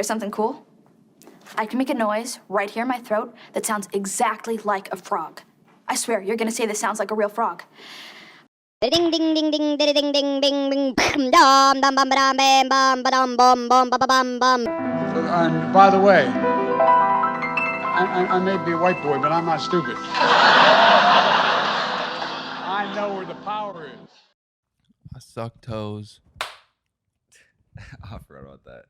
hear something cool? I can make a noise right here in my throat that sounds exactly like a frog. I swear, you're gonna say this sounds like a real frog. Ding ding ding ding ding ding ding ding ding dum dum bum bum bam bum bum bum bum bum bum bum. And by the way, I may be a white boy, but I'm not stupid. I know where the power is. I suck toes. I forgot about that.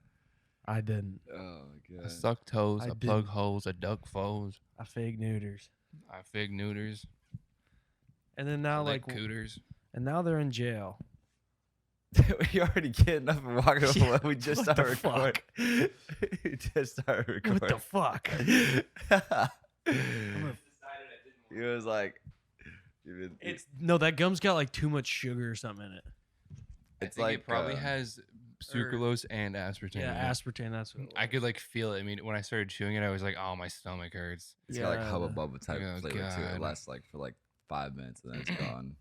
I didn't. Oh my I god. suck toes. I I plug didn't. holes. I duck foes. I fake neuters. I fig neuters. And then I now, lick like, cooters. and now they're in jail. We already getting up and walking away. We just what the started recording. We just started recording. What the fuck? He was like, It's no, that gum's got like too much sugar or something in it. I It's think like it probably has sucralose and aspartame. Yeah, in it. aspartame. That's what it I was. could like feel it. I mean, when I started chewing it, I was like, "Oh, my stomach hurts." it's got like Yeah. Hubba Bubba type Oh, flavor to God. it. Lasts like for like 5 minutes and then it's gone.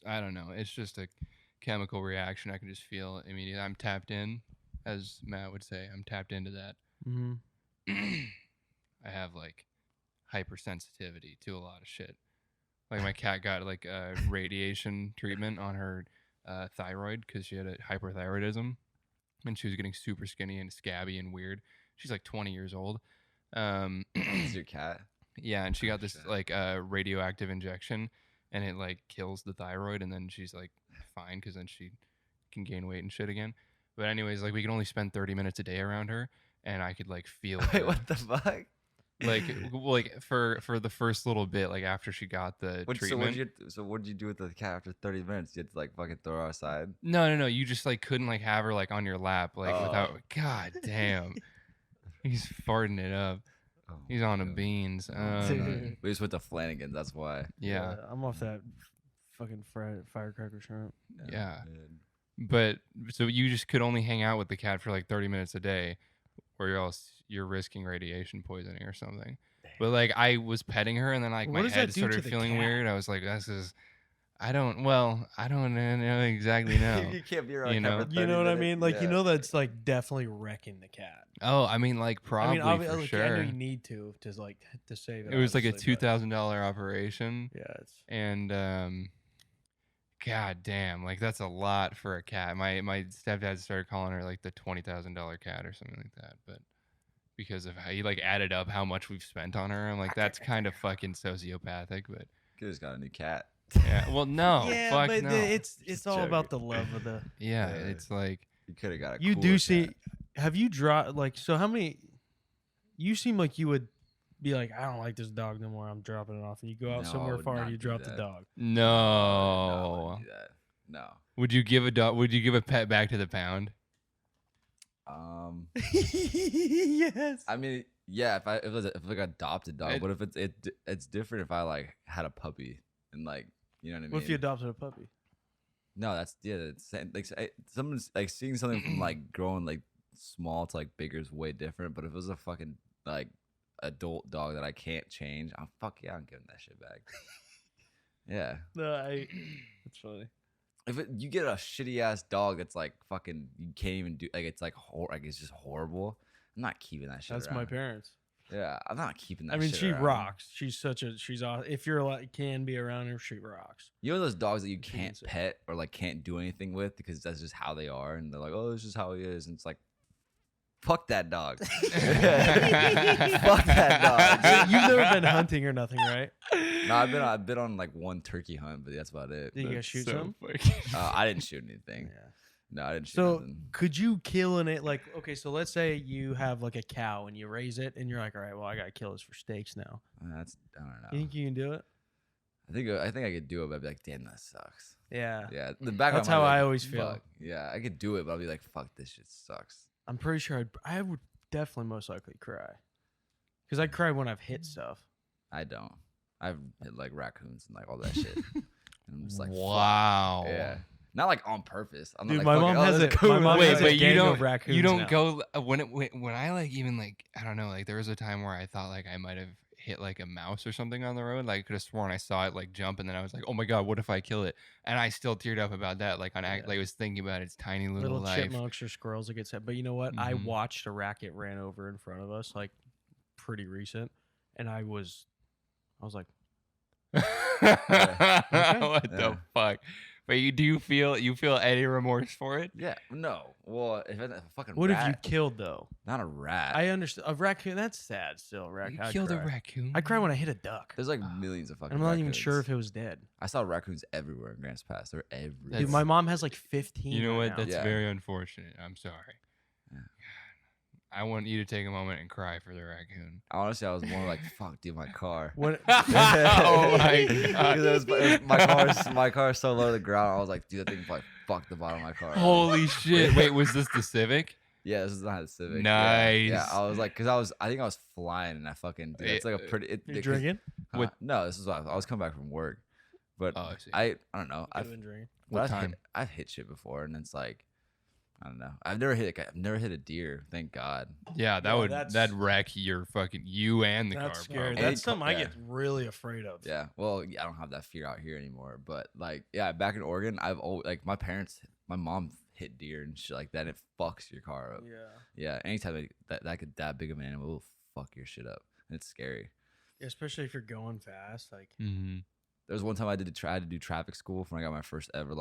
I don't know. It's just a chemical reaction. I can just feel immediately. I'm tapped in, as Matt would say. I'm tapped into that. Mhm. I have like hypersensitivity to a lot of shit. Like my cat got like a radiation treatment on her thyroid because she had a hyperthyroidism, and she was getting super skinny and scabby and weird. She's like 20 years old. Is your cat? Yeah, and she got this shit. like radioactive injection, and it like kills the thyroid, and then she's like fine because then she can gain weight and shit again. But anyways, like we can only spend 30 minutes a day around her, and I could like feel Wait, the- what the fuck? like for the first little bit, like after she got the treatment. So what did you do with the cat after 30 minutes? You had to like fucking throw her outside? No. You just like couldn't like have her like on your lap like Oh. without. God damn, he's farting it up. Oh, He's on the God. beans. We just went to Flanagan's, that's why. Yeah. I'm off that fucking firecracker shrimp. Yeah. man. But so you just could only hang out with the cat for like 30 minutes a day, or else you're risking radiation poisoning or something. But like I was petting her, and then like What my does that head do to started the feeling cat? weird. I was like, I don't know exactly know. You can't be around You a cat know? for You 30 know what I minutes. mean? Like, you Yeah. know that's like definitely wrecking the cat. Oh, I mean, like probably I mean, for like, sure. I know you need to like to save it. It was like a obviously, but- $2,000 operation, Yeah, it's and god damn, like that's a lot for a cat. My stepdad started calling her like the $20,000 cat or something like that, but because of how he like added up how much we've spent on her, I'm like, that's kind of fucking sociopathic. But You just got a new cat. yeah, well, no, yeah, fuck but no. it's Just all joking. about the love of the. Yeah, Yeah. it's like You could have got a You cooler do see. cat. Have you dropped like so? How many? You seem like you would be like, I don't like this dog no more. I'm dropping it off, and you go out No, I somewhere would far and not you do drop the that. dog. no. I wouldn't do that. No. Would you give a dog? Would you give a pet back to the pound? Yes. I mean, yeah, if it was like an adopted dog, It- but if it's different if I like had a puppy and like, you know what I mean? What if you adopted a puppy? No, that's it's like someone's like seeing something from like growing like small to like bigger is way different. But if it was a fucking like adult dog that I can't change, I'm I'm giving that shit back. Yeah. No, That's funny. If you get a shitty ass dog that's like fucking you can't even do like it's like like it's just horrible, I'm not keeping that shit. That's my around. parents. Yeah, I'm not keeping that. I mean, shit she around. rocks. She's if you're like can be around her, she rocks. You know those dogs that you She can't can say. pet or like can't do anything with because that's just how they are, and they're like, oh, this is how he is, and it's like, fuck that dog. Fuck that dog. You've never been hunting or nothing, right? No, I've been on like one turkey hunt, but that's about it. Did you But, guys shoot some? I didn't shoot anything. Yeah. No, I didn't shoot So nothing. could you kill it? Like, okay, so let's say you have like a cow and you raise it, and you're like, all right, well, I gotta kill this for steaks now. That's I don't know. You think you can do it? I think I could do it, but I'd be like, damn, that sucks. Yeah. Yeah, the back. That's of my mind, how I'd be I like, always feel. fuck. Yeah, I could do it, but I'd be like, fuck, this shit sucks. I'm pretty sure I would definitely most likely cry, because I cry when I've hit stuff. I don't. I've hit like raccoons and like all that shit. And I'm just like, fuck. Wow. Yeah. Not like on purpose. I'm Dude, not my like, mom fucking, has this it- is cool. my mom Wait, has a but you gang of don't. raccoons You don't now. go when I like even like I don't know, like there was a time where I thought like I might have hit like a mouse or something on the road. Like I could have sworn I saw it like jump, and then I was like, oh my god, what if I kill it? And I still teared up about that. Like like I was thinking about its tiny little life. chipmunks or squirrels that get set. But you know what? I Mhm. watched a rat get ran over in front of us, like pretty recent, and I was like, What Yeah. the fuck? But do you feel any remorse for it? Yeah. No. Well, if it's a fucking what rat, have you killed though? not a rat. I understand a raccoon. That's sad. Still, a raccoon. You I'd killed a cry. raccoon. I cry when I hit a duck. There's like millions of fucking. I'm not even raccoons. sure if it was dead. I saw raccoons everywhere in Grants Pass. They're everywhere. Dude, my mom has like 15. You know right what? now. That's Yeah. very unfortunate. I'm sorry. Yeah. I want you to take a moment and cry for the raccoon. Honestly, I was more like, "Fuck, dude, my car." What? Oh my god! 'Cause my car is so low to the ground. I was like, "Dude, that thing probably fucked the bottom of my car." Holy shit! Wait, was this the Civic? Yeah, this is not a Civic. Nice. Yeah, I was like, I think I was flying and I fucking. Dude, it's like a pretty. You drinking? What? No, this is what I was coming back from work, but Oh, I see. I don't know. I've been drinking. What I've time? I've hit shit before, and it's like, I don't know. I've never hit a deer. Thank God. Yeah, that Yeah, would that's- that wreck your fucking you and the That's car. scary. Probably. That's Hey, something I yeah. get really afraid of. Yeah. Well, yeah, I don't have that fear out here anymore. But like, yeah, back in Oregon, I've always like my mom hit deer and shit like that. And it fucks your car up. Yeah. Yeah. Anytime that big of an animal will fuck your shit up. And it's scary. Especially if you're going fast. Like, Mhm. There was one time I had to do traffic school when I got my first ever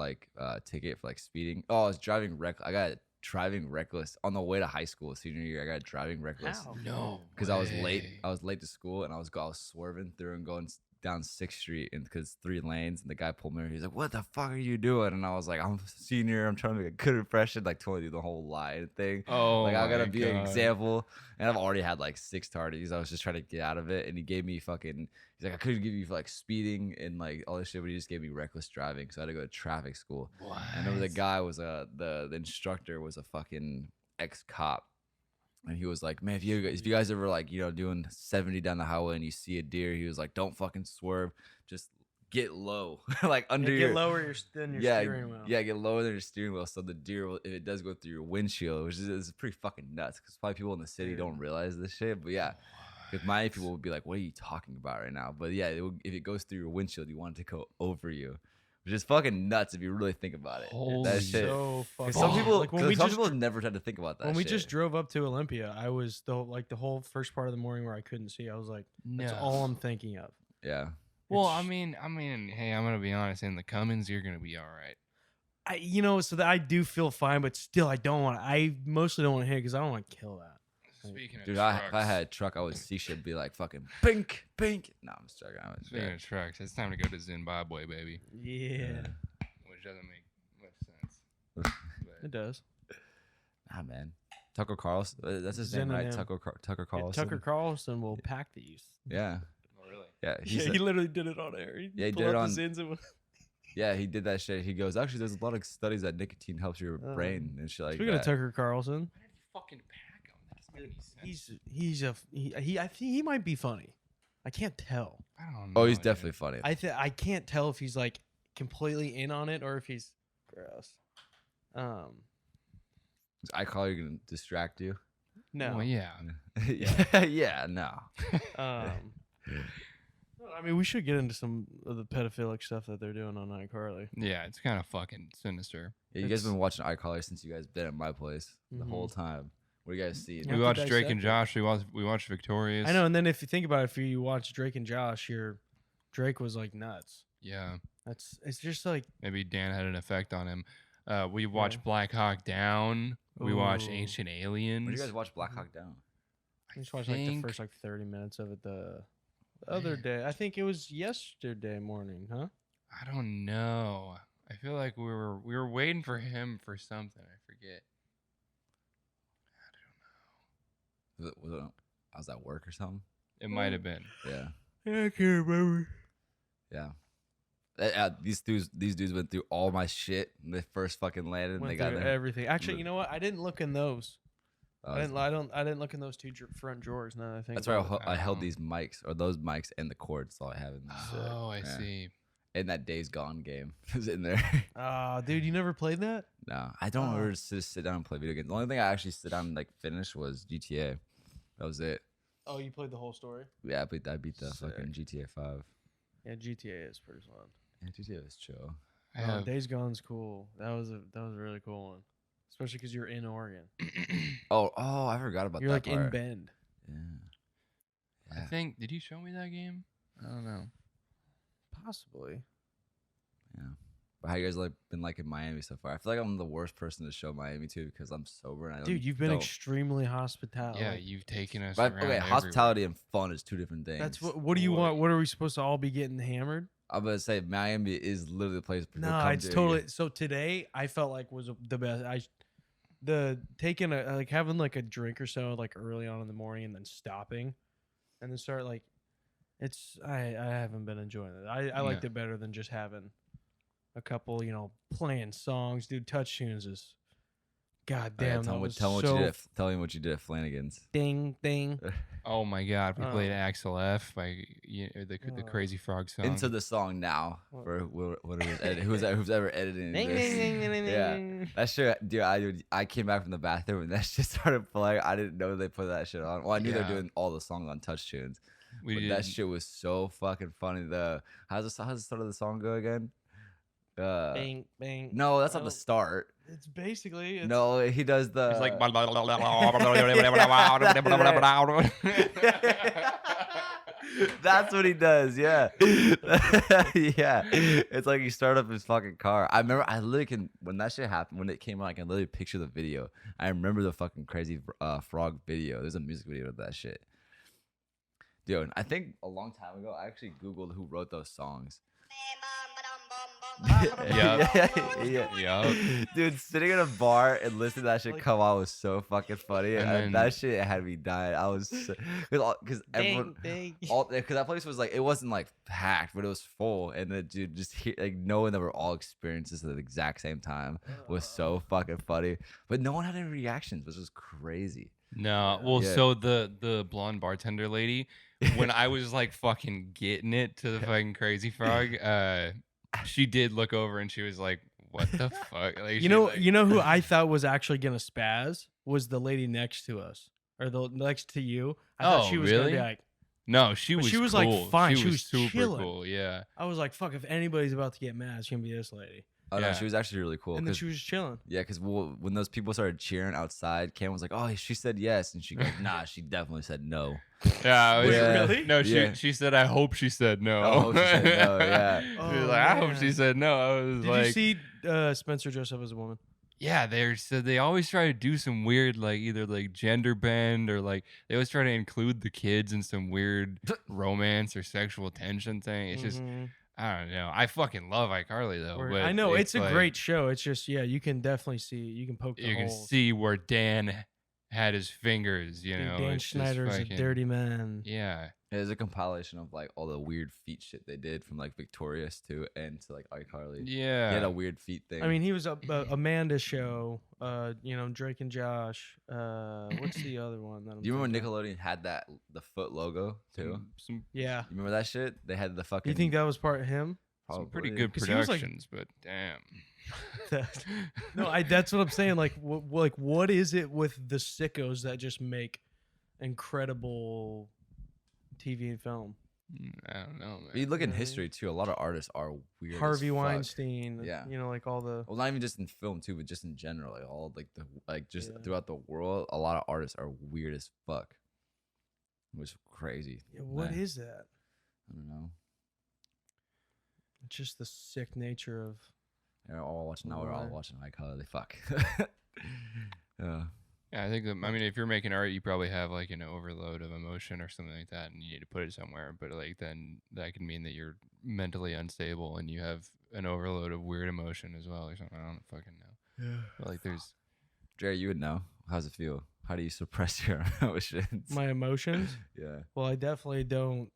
ticket for like speeding. Oh, I was I got driving reckless on the way to high school senior year. I got driving reckless how? No, because I was late. way. I was late to school and I was swerving through and going down 6th Street and because 3 lanes and the guy pulled me over. He's like, "What the fuck are you doing?" And I was like, "I'm a senior. I'm trying to make a good impression." Like totally do the whole lie thing. Oh, Like I gotta my be an God. example, and I've already had like 6 tardies. I was just trying to get out of it, and he gave me fucking. He's like, I couldn't give you for like speeding and like all this shit, but he just gave me reckless driving, so I had to go to traffic school. What? And then the guy was the instructor was a fucking ex-cop, and he was like, "Man, if you guys ever like doing 70 down the highway and you see a deer," he was like, "Don't fucking swerve, just get low, like under your get lower than your steering wheel. yeah, get lower than your steering wheel, so the deer will, if it does go through your windshield, which is pretty fucking nuts, because probably people in the city don't realize this shit, but yeah, because Miami people would be like, "What are you talking about right now?" But yeah, if it goes through your windshield, you want it to go over you, which is fucking nuts if you really think about it. Holy that shit. So fucking. Because some people, like when we some just people have never tried to think about that. when we shit. just drove up to Olympia, I was the whole first part of the morning where I couldn't see. I was like, that's No. all I'm thinking of. yeah. Well, It's- I mean, hey, I'm gonna be honest. In the Cummins, you're gonna be all right. So that I do feel fine, but still, I don't want. I mostly don't want to hit because I don't want to kill that. Speaking of Dude, trucks, if I had a truck, I would see shit be like fucking pink, pink. No, I'm just joking. speaking of trucks, it's time to go to Zimbabwe, baby. Yeah, Which doesn't make much sense. But it does. Ah, man. Tucker Carlson. That's his Zen name, right? and him. Tucker Yeah, Carlson. Tucker Carlson will pack these. Yeah. oh, really? Yeah. Yeah, he literally did it on air. Yeah, he pulled did it out on- the Zins and Yeah, he did that shit. He goes, actually, there's a lot of studies that nicotine helps your Oh. brain and shit like Speaking that. of Tucker Carlson, Why did you fucking pack him? That doesn't make any sense. I think he might be funny. I can't tell. I don't know. Oh, he's dude. definitely funny. I can't tell if he's like completely in on it or if he's gross. I call you gonna distract you. No. Well, yeah. Yeah, no. I mean, we should get into some of the pedophilic stuff that they're doing on iCarly. Yeah, it's kind of fucking sinister. Yeah, you guys It's- been watching iCarly since you guys been at my place the whole Mhm. time. What do you guys see? You We have to watched Drake dissect and it. Josh. We watched Victorious. I know, and then if you think about it, if you watch Drake and Josh, Drake was like nuts. Yeah, It's just like maybe Dan had an effect on him. We watched Black Hawk Down. We watched Ooh. Ancient Aliens. When did you guys watch Black Hawk Down? I just watched like the think- first like 30 minutes of it the other day. I think it was yesterday morning, huh? I don't know. I feel like we were waiting for him for something. I forget. I was at work or something. It might have been. Yeah. I can't remember. Yeah. These dudes went through all my shit when they first fucking landed. And Went they got through there. everything. Actually, you know what? I didn't look in those. Oh, I didn't look in those two front drawers. Now that I think that's why about it. I held Oh. these mics or those mics and the cords. That's all I have in this. Oh, I Yeah. see. And that Days Gone game was in there. Ah, dude, you never played that? No, I don't Oh. ever sit down and play video games. The only thing I actually sit down and like finish was GTA. That was it. Oh, you played the whole story? Yeah, I beat the Sick. fucking GTA 5. Yeah, GTA is pretty fun. Yeah, GTA was chill. I have Days Gone's cool. That was a really cool one, especially because you're in Oregon. Oh, I forgot about You're that like in part. Bend. Yeah. I think did you show me that game? I don't know. Possibly. Yeah. But how you guys like been like in Miami so far? I feel like I'm the worst person to show Miami to because I'm sober and I don't. Dude, you've been don't- extremely hospitable. Yeah, you've taken us But, around. okay, everywhere. hospitality and fun is two different things. That's what do you Boy. want? What are we supposed to all be getting hammered? I'm gonna say Miami is literally the place people No, come it's to. totally. So today I felt like was the best. Taking a like having like a drink or so like early on in the morning and then stopping, and then start like, I haven't been enjoying it. I liked Yeah. it better than just having a couple playing songs. Dude, touch tunes is, god Oh, yeah, damn, tell that me was tell me so what you did. Tell me what you did at Flanagan's. ding ding. Oh my God, we played Oh. Axel F by the Oh. Crazy Frog song. Into the song now What? for whoever's who's ever editing Ding, this. ding, ding, ding, ding, Yeah. ding. That shit, dude. I came back from the bathroom and that shit started playing. I didn't know they put that shit on. Well, I knew they're Yeah. doing all the songs on Touch Tunes, we but did. that shit was so fucking funny. How's the start of the song go again? Bang bang. No, that's not Oh, the start. It's basically No, he does the. It's like That's what he does. Yeah, yeah. It's like he started up his fucking car. I remember. I literally can when that shit happened when it came out. I can literally picture the video. I remember the fucking crazy frog video. There's a music video of that shit. Dude, I think a long time ago I actually googled who wrote those songs. Yup. yeah. Dude, sitting in a bar and listening to that shit Like- come on was so fucking funny. And And then- that shit had me dying. I was because everyone. Ding, ding. Because that place was like it wasn't like packed, but it was full, and then dude just like knowing that we're all experiencing this at the exact same time was so fucking funny. But no one had any reactions, which was crazy. No, well, Yeah. so the blonde bartender lady, when I was like fucking getting it to the fucking Crazy Frog, she did look over and she was like, "What the fuck?" Like, You know who I thought was actually gonna spaz was the lady next to us or the next to you. I thought Oh, she was gonna really? be like, No, she But was. she was, like, cool. fine. She She was was super chilling. cool. Yeah. I was like, fuck, if anybody's about to get mad, it's gonna be this lady. Oh no, Yeah. she was actually really cool. And then 'cause- she was just chilling. yeah, because when those people started cheering outside, Cam was like, "Oh, she said yes," and she goes, "Nah, she definitely said no." Yeah. I was- Yeah. Really? No, Yeah. she said, "I hope she said no." Oh, she said no, yeah. She was Oh, like, "I hope she man. said no." I was Did like, you see Spencer dress up as a woman? Yeah, they always try to do some weird like either like gender bend or like they always try to include the kids in some weird romance or sexual tension thing. It's just Mhm. I don't know. I fucking love iCarly though. Where- But I know it's a like, great show. It's just you can definitely see you can poke the You can holes. see where Dan had his fingers. You Dude, know, Dan it's just Schneider's a fucking- dirty man. Yeah, There's a compilation of like all the weird feet shit they did from like Victorious to and to like iCarly. He had yeah. a weird feet thing. I mean, he was Amanda's show. Drake and Josh. What's the other one? That I'm do you remember thinking of? Nickelodeon had that the foot logo too? Some Yeah. You remember that shit? They had the fucking. You think that was part of him? pretty probably- good 'Cause he was, like- productions, but damn. No, that's what I'm saying. Like, what is it with the sickos that just make incredible TV and film? I don't know, You man. look in Mhm. history too. A lot of artists are weird. as Harvey fuck. Weinstein. Yeah. Like all the. Well, not even just in film too, but just in general, like all just Yeah. throughout the world, a lot of artists are weird as fuck. It was crazy. Yeah, what Man, is that? I don't know. It's just the sick nature of. We're all watching now. We're all Right. watching iCarly. Fuck. Yeah. Yeah, I think that, I mean, if you're making art, you probably have like an overload of emotion or something like that, and you need to put it somewhere. But like then that can mean that you're mentally unstable and you have an overload of weird emotion as well or something. I don't fucking know. Yeah. But like there's Jerry, you would know. How's it feel? How do you suppress your emotions? My emotions. Yeah. Well, I definitely don't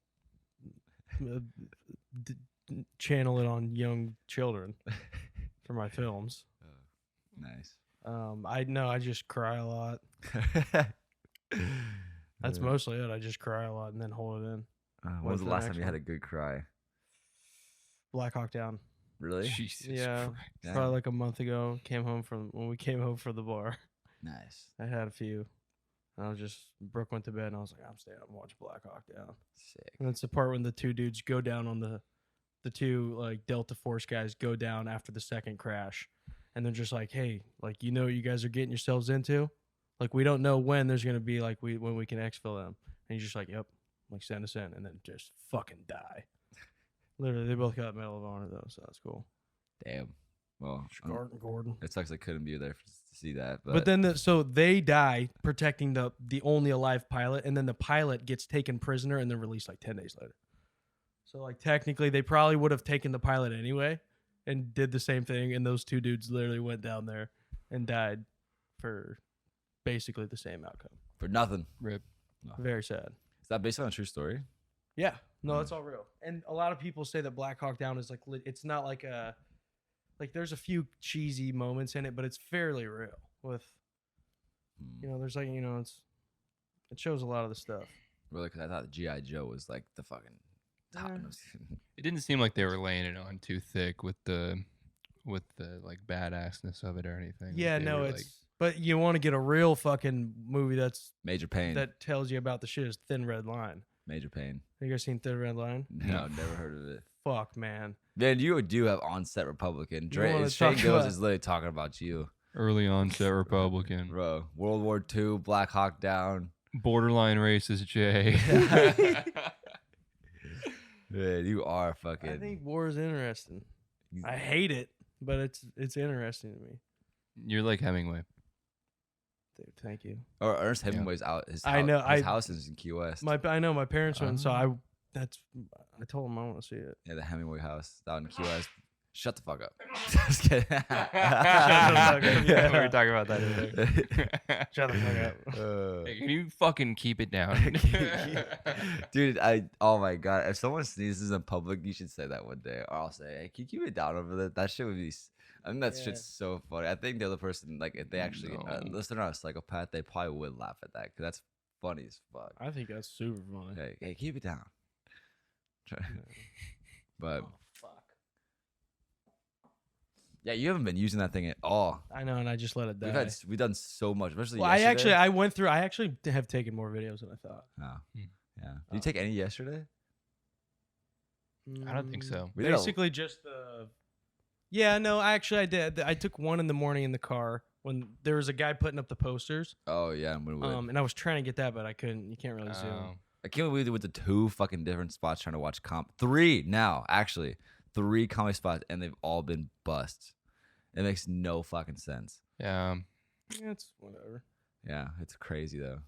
uh, channel it on young children for my films. Nice. I just cry a lot. That's Yeah. mostly it. I just cry a lot and then hold it in. When Wait was the for the last time next you had one. a good cry? Black Hawk Down. Really? Jesus Yeah. Christ. Damn. Probably like a month ago. When we came home from the bar. Nice. I had a few. And Brooke went to bed, and I was like, I'm staying up and watch Black Hawk Down. Sick. And it's the part when the two dudes go down on the two like Delta Force guys go down after the second crash, and they're just like, hey, like you know what you guys are getting yourselves into. Like we don't know when there's gonna be like when we can exfil them, and he's just like, yep, like send us in, and then just fucking die. Literally, they both got Medal of Honor though, so that's cool. Damn. Well, Gordon. it sucks I couldn't be there to see that. But then so they die protecting the only alive pilot, and then the pilot gets taken prisoner and then released like 10 days later. So like technically they probably would have taken the pilot anyway and did the same thing, and those two dudes literally went down there and died for basically the same outcome. for nothing. Rip. Very sad. Is that based on a true story? Yeah, no, it's all real. And a lot of people say that Black Hawk Down is like it's not like a there's a few cheesy moments in it, but it's fairly real. With there's like it shows a lot of the stuff. Really, because I thought G.I. Joe was like the fucking top. It didn't seem like they were laying it on too thick with the like badassness of it or anything. Yeah, They no, were, it's like, but you want to get a real fucking movie Major Pain. that tells you about the shit is Thin Red Line. Major Pain. Have you guys seen Thin Red Line? No, never heard of it. Fuck, man. Man, you do have onset Republican. wanna Shane talk Gillis about- is literally talking about you, early onset Republican, bro. World War II, Black Hawk Down. borderline racist Jay. Man, you are fucking. I think war is interesting. I hate it, but it's interesting to me. You're like Hemingway. Dude, thank you. Or Ernest Hemingway's out. His I know, His I- house is in Key West. I know my parents went, so I told them I want to see it. Yeah, the Hemingway house out in Key West. Shut the fuck up. Just kidding. fuck up. Yeah, we were talking about that earlier. Shut the fuck up. Hey, can you fucking keep it down? Dude, oh my god, if someone sneezes in public, you should say that one day. Or I'll say, hey, can you keep it down over there? That shit would be. I think that shit's so funny. I think the other person, like, if they actually, unless they're not a psychopath, they probably would laugh at that because that's funny as fuck. I think that's super funny. Hey, keep it down. But Fuck. yeah, you haven't been using that thing at all. I know, and I just let it die. We've done so much, especially Well, yesterday. I went through. I actually have taken more videos than I thought. Oh, yeah. Did you take any yesterday? I don't think so. We did a- Basically, just the. Yeah, no, I did. I took one in the morning in the car when there was a guy putting up the posters. Oh yeah, I'm gonna And I was trying to get that, but I couldn't. You can't really Oh. zoom. I can't believe we went to 2 fucking different spots trying to watch 3 now, actually. 3 comedy spots, and they've all been busts. It makes no fucking sense. Yeah. Yeah, it's whatever. Yeah, it's crazy though.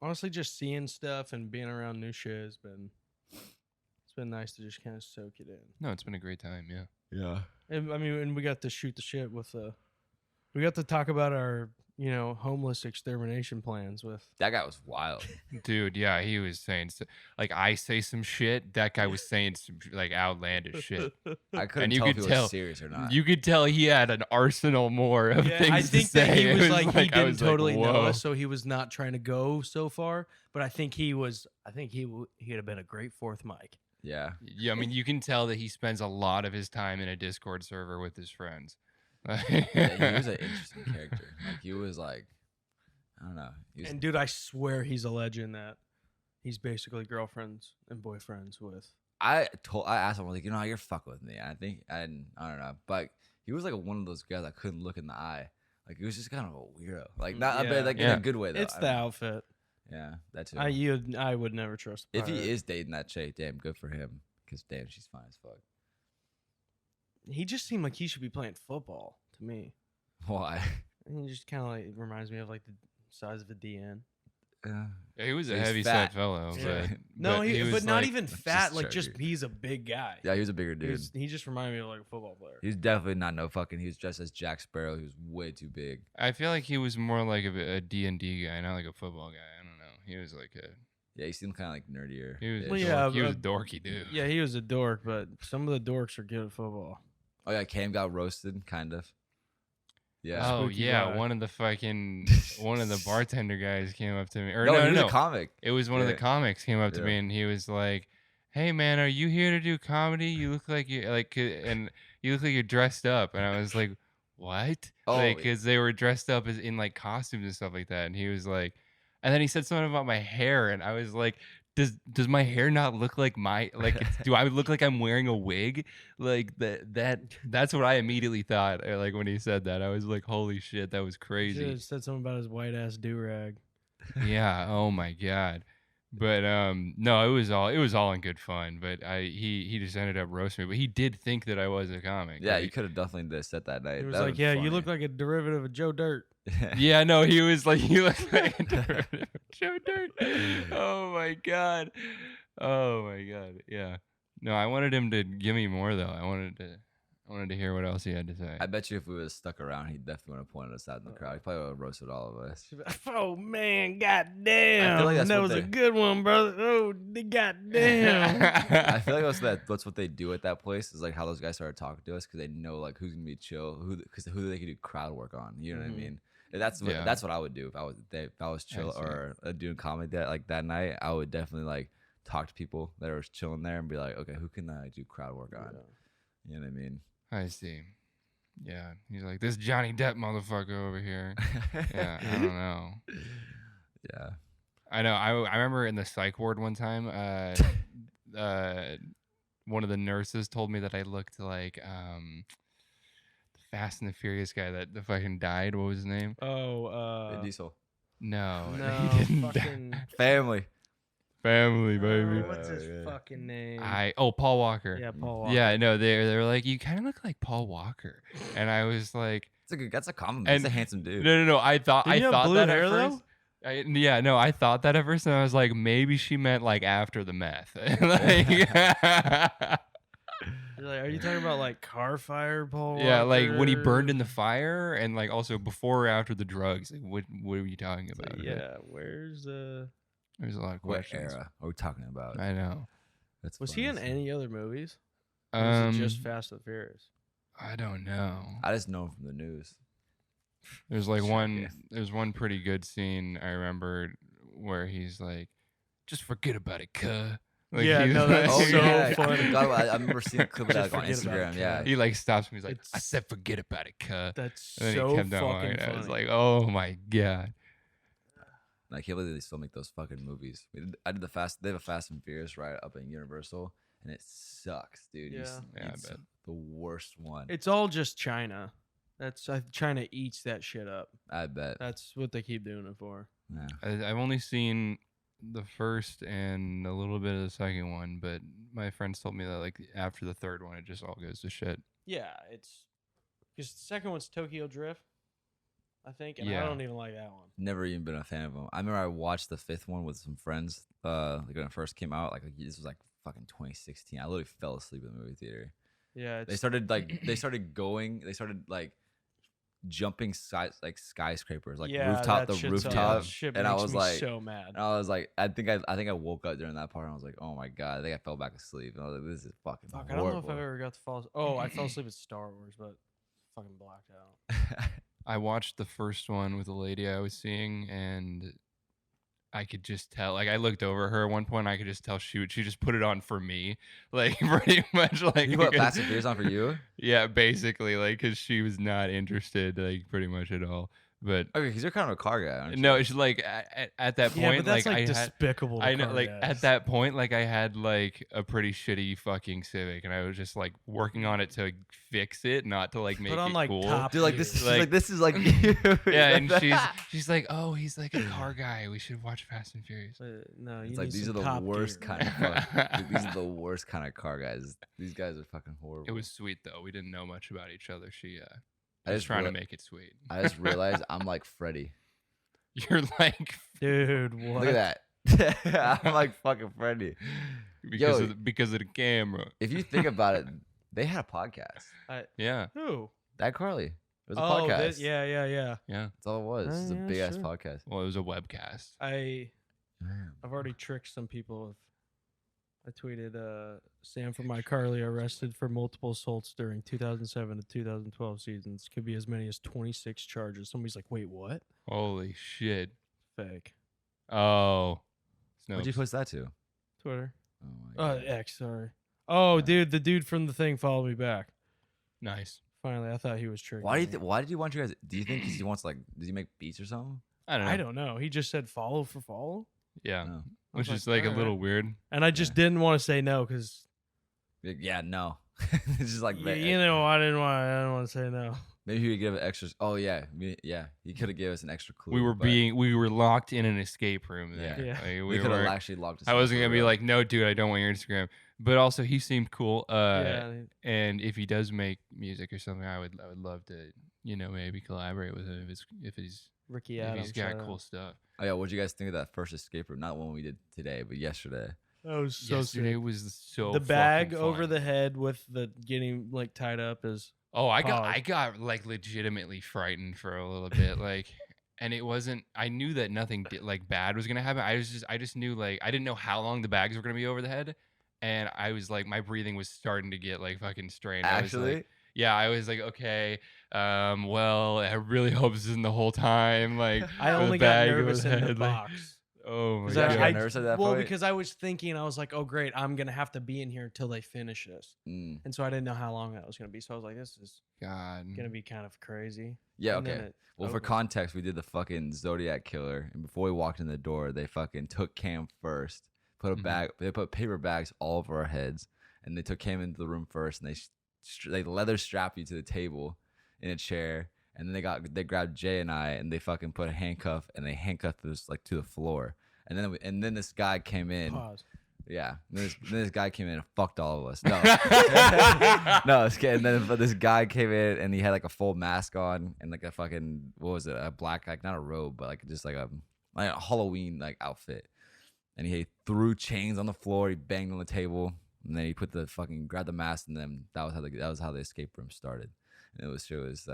Honestly, just seeing stuff and being around new shit has been. It's been nice to just kind of soak it in. No, it's been a great time. Yeah. Yeah. And, I mean, and we got to shoot the shit with we got to talk about our homeless extermination plans with. That guy was wild. Dude, yeah, he was saying like I say some shit. That guy was saying some like outlandish shit. I couldn't you tell could if he tell- was serious or not. You could tell he had an arsenal more of things I think to say. that he It was like he I didn't was like, totally know whoa. us, so he was not trying to go so far. But I think he was. I think he'd have been a great fourth mic. Yeah. Yeah, I mean, you can tell that he spends a lot of his time in a Discord server with his friends. Yeah, he was an interesting character. Like he was like, I don't know. He was, And dude, I swear he's a legend that he's basically girlfriends and boyfriends with. I asked him, I was like, you're fucking with me. I think I don't know, but he was like one of those guys I couldn't look in the eye. Like he was just kind of a weirdo. Like not Yeah. but like in Yeah. a good way though. It's I the mean, outfit. Yeah, that too. I would never trust. A If he pirate. is dating that chick, damn, good for him. Because damn, she's fine as fuck. He just seemed like he should be playing football to me. Why? And he just kind of like reminds me of like the size of a DN. Yeah. Yeah, he was a He's heavy fat. set fellow, Yeah. but No, but he was but not like- even just fat. Like just chubby. he's a big guy. Yeah, he was a bigger dude. He just reminded me of like a football player. He's definitely not no fucking. He was dressed as Jack Sparrow. He was way too big. I feel like he was more like a D&D guy, not like a football guy. I don't know. He was like a Yeah, he seemed kind of like nerdier. he was Well, a yeah, dork, he was a but- dorky dude. Yeah, he was a dork, but some of the dorks are good at football. Oh yeah, Cam got roasted, kind of. Yeah. Oh Spooky yeah, guy. one of the bartender guys came up to me. Or no, he no, was no, a comic. it was one of the Yeah. comics came up to Yeah. me and he was like, "Hey man, are you here to do comedy? You look like and you look like you're dressed up." And I was like, "What?" Oh, Like, cause they were dressed up as in like costumes and stuff like that. And he was like, And then he said something about my hair, and I was like, does my hair not look like do I look like I'm wearing a wig? Like that's what I immediately thought. Like when he said that, I was like, holy shit, that was Should crazy. have said something about his white ass do rag. Yeah. Oh my god. But no, it was all in good fun. But he just ended up roasting me. But he did think that I was a comic. Yeah, Like, you could have definitely said that night. He was That like, "Yeah, you funny. look like a derivative of Joe Dirt." yeah, no, he was like, he looked like a derivative of Joe Dirt. Oh my god. Oh my god. Yeah. No, I wanted him to give me more though. I wanted to hear what else he had to say. I bet you if we would have stuck around, he definitely would have pointed us out in the crowd. He probably would have roasted all of us. Oh man, goddamn! like that's that what was a they- good one, brother. Oh, goddamn! I feel like that's what they do at that place is like how those guys started talking to us because they know like who's gonna be chill, who they can do crowd work on. You know what I mean? And that's what I would do if I was chill see. or doing comedy that night. I would definitely like talk to people that are chilling there and be like, okay, who can I do crowd work on? You know what I mean? I see. Yeah. He's like, this Johnny Depp motherfucker over here. Yeah, I don't know. Yeah. I know. I remember in the psych ward one time, one of the nurses told me that I looked like the Fast and the Furious guy that fucking died. What was his name? Oh, Vin Diesel. No, no, he didn't die. fucking. Family. Family, baby. What's his Yeah. fucking name? Paul Walker. Yeah, Paul Walker. Yeah, no, they were like, you kind of look like Paul Walker, and I was like, That's a compliment. And- That's a handsome dude. no. I thought Didn't you have blue that hair, at though? first. Yeah, no, I thought that at first, and I was like, maybe she meant like after the meth. Like, You're like, are you talking about like car fire, Paul? yeah, like when he burned Walker? in the fire, and like also before or after the drugs. Like, what are you talking It's like, about? yeah, where's There's a lot of What questions. era are we talking about? I know. That's was funny he in as hell. any other movies? Or was it just Um, Fast and Furious? I don't know. I just know him from the news. There's like Sure, one. yeah. There's one pretty good scene I remember where he's like, "Just forget about it, cuh." Like, Yeah, he's no, that's like- so I funny. forgot about- I remember seeing a clip of that Just like, on forget about Instagram. it, Yeah, Ken. He like stops me. He's like, "I It's- said forget about it, cuh." That's And then so he kept on fucking walking. funny. I was like, "Oh my god." I can't believe they still make those fucking movies. I did They have a Fast and Furious ride up in Universal, and it sucks, dude. Yeah. Yeah, I it's bet. the worst one. It's all just China. That's China eats that shit up. I bet. That's what they keep doing it for. Yeah. I've only seen the first and a little bit of the second one, but my friends told me that like after the third one, it just all goes to shit. Yeah, it's because the second one's Tokyo Drift, I think, and Yeah. I don't even like that one. Never even been a fan of them. I remember I watched the fifth one with some friends. Like when it first came out. Like this was like fucking 2016. I literally fell asleep in the movie theater. Yeah, it's, They started like jumping skyscrapers, like yeah, rooftop that to shit's rooftop, that shit and I makes was me like, so mad. I think I woke up during that part and I was like, oh my god, I think I fell back asleep. And I was like, this is fucking Fuck, I don't know if I've horrible. ever got to fall. Oh, I fell asleep at Star Wars, but fucking blacked out. I watched the first one with a lady I was seeing, and I could just tell. Like, I looked over her at one point, I could just tell she just put it on for me, like pretty much. Like, You put because- Fast and Furious on for you? Yeah, basically, like, because she was not interested, like, pretty much at all. But Okay, because you're kind of a car guy, aren't you? no, it's like at that point, Yeah, but that's like, like I had. despicable. to I know, car like guys. at that point, like I had like a pretty shitty fucking Civic, and I was just like working on it to fix it, not to like make Put on it like cool. top. Dude, like this gear. is Like- like this is like you. Yeah, and she's like, oh, he's like a car guy. We should watch Fast and Furious. No, you It's like need these are some the top worst gear. kind of dude, these are the worst kind of car guys. These guys are fucking horrible. It was sweet though. We didn't know much about each other. She I was just trying to reali- make it sweet. I just realized I'm like Freddy. You're like Dude, what? Look at that. I'm like fucking Freddy. because Yo. because of the camera. If you think about it, they had a podcast. Yeah, Who? That Carly. It was a Oh, podcast. yeah. yeah. That's all it was. It's a yeah, big ass sure. podcast. Well, it was a webcast. I've already tricked some people. I tweeted, Sam from iCarly arrested for multiple assaults during 2007 to 2012 seasons. Could be as many as 26 charges. Somebody's like, wait, what? Holy shit. Fake. Oh, What'd you Snopes. post that to? Twitter. Oh my god. X, sorry. Oh, dude, the dude from the thing followed me back. Nice. Finally, I thought he was tricking. Why me. did you want you guys? Do you think he wants like? Does he make beats or something? I don't know. I don't know. He just said follow for follow, Yeah, No. I which was is like, like a "Alright." little weird. and I just didn't want to say no because Yeah, no. It's just like you know I didn't want to say no. maybe he would give an extra. Oh yeah, yeah. He could have given us an extra clue. We were locked in an escape room there. Yeah. Like, We could have weren't- actually locked. us I in wasn't for gonna be real. like, no, dude, I don't want your Instagram. But also, he seemed cool. Yeah, And if he does make music or something, I would love to, maybe collaborate with him if he's Ricky if Adams. he's got shout cool out. stuff. Oh yeah, what'd you guys think of that first escape room? Not one we did today, but yesterday. That was so Yesterday sick. was so The bag fucking over fun. the head with the getting like tied up is Oh, I Pog. got like legitimately frightened for a little bit, like, and it wasn't. I knew that nothing like bad was gonna happen. I just knew like I didn't know how long the bags were gonna be over the head, and I was like my breathing was starting to get like fucking strained. I was Actually, like, yeah, I was like, okay, well, I really hope this isn't the whole time. Like, I the only got bag over nervous in the head, like, box. oh my 'Cause You actually god. got nervous at that well, point? because I was thinking, I was like, oh great, I'm gonna have to be in here until they finish this, Mm. and so I didn't know how long that was gonna be. So I was like, this is God. gonna be kind of crazy. Yeah, And then okay. it Well, for opened. context, we did the fucking Zodiac killer, and before we walked in the door, they fucking took Cam first, put a Mhm. bag, they put paper bags all over our heads, and they took Cam into the room first, and they leather strapped you to the table in a chair, and then they grabbed Jay and I, and they fucking put a handcuff, and they handcuffed us like to the floor, and then this guy came in. Pause. Yeah, then this guy came in and fucked all of us. No, no, it's kidding. But this guy came in and he had like a full mask on and like a fucking what was it? A black, like not a robe, but like just like a Halloween like outfit. And he threw chains on the floor. He banged on the table, and then he grabbed the mask, and then that was how the escape room started. And it was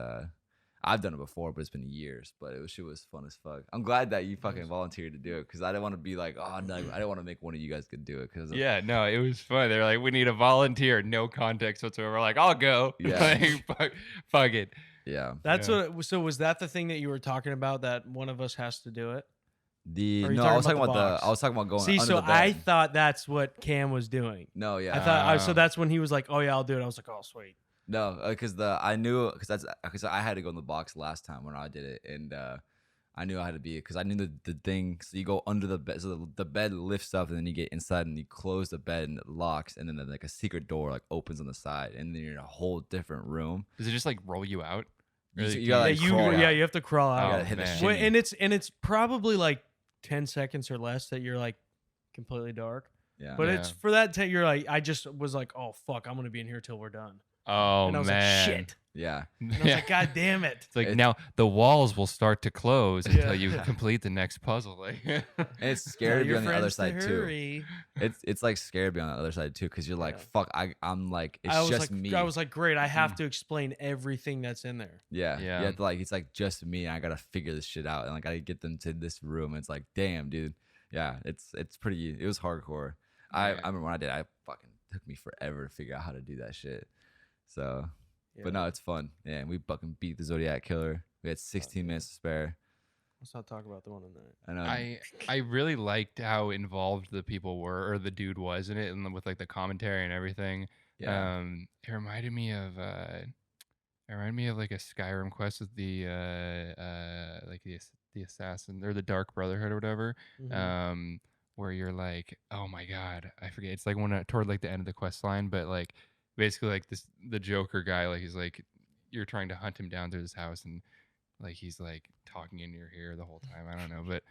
I've done it before, but it's been years. But it was fun as fuck. I'm glad that you fucking volunteered to do it because I didn't want to be like, oh no, I didn't want to make one of you guys could do it because Yeah, no, it was fun. They're like, we need a volunteer, no context whatsoever. We're like, I'll go. Yeah. Like, fuck it. yeah. That's Yeah. what. So was that the thing that you were talking about? That one of us has to do it. The Or are you no, I was talking talking about the about box? I was talking about going See, under so the bed. I thought that's what Cam was doing. No, yeah, I thought so. Oh. That's when he was like, "Oh yeah, I'll do it." I was like, "Oh sweet." no, because I knew because I had to go in the box last time when I did it, and I knew I had to be because I knew the thing. So you go under the bed, so the bed lifts up, and then you get inside, and you close the bed, and it locks, and then like a secret door like opens on the side, and then you're in a whole different room. Does it just like roll you out? You- Or you can gotta, Yeah, like, you crawl out. you have to crawl Oh, out. You gotta hit the man. shimmy. And it's probably like 10 seconds or less that you're like completely dark. Yeah, But Yeah. it's for that you're like, I just was like, oh fuck, I'm gonna be in here till we're done. Oh And I was man. like, shit. yeah. And I was like, God damn it. It's like It- now the walls will start to close Yeah. until you complete the next puzzle. Like, And it's Tell scary to be your on the other friends to side too. hurry. It's like scary to be on the other side too, because you're like, Yeah. fuck, I'm like, it's I was just like, me. I was like, great. I have to explain everything that's in there. Yeah. Yeah. You have to, like, it's like just me. And I gotta figure this shit out, and like I gotta get them to this room. And it's like, damn, dude. Yeah, it's pretty. It was hardcore. I Yeah. remember when I did. I fucking took me forever to figure out how to do that shit. So, Yeah. but no, it's fun. Yeah, and we fucking beat the Zodiac killer. We had 16 minutes to spare. Let's not talk about the one in there. I know. I really liked how involved the people were, or the dude was in it, and with like the commentary and everything. yeah. It reminded me of like a Skyrim quest with the like the assassin or the Dark Brotherhood or whatever. Mhm. Where you're like, oh my god, I forget. It's like when toward like the end of the quest line, but like basically like the Joker guy, like he's like you're trying to hunt him down through this house, and like he's like talking in your ear the whole time. I don't know, but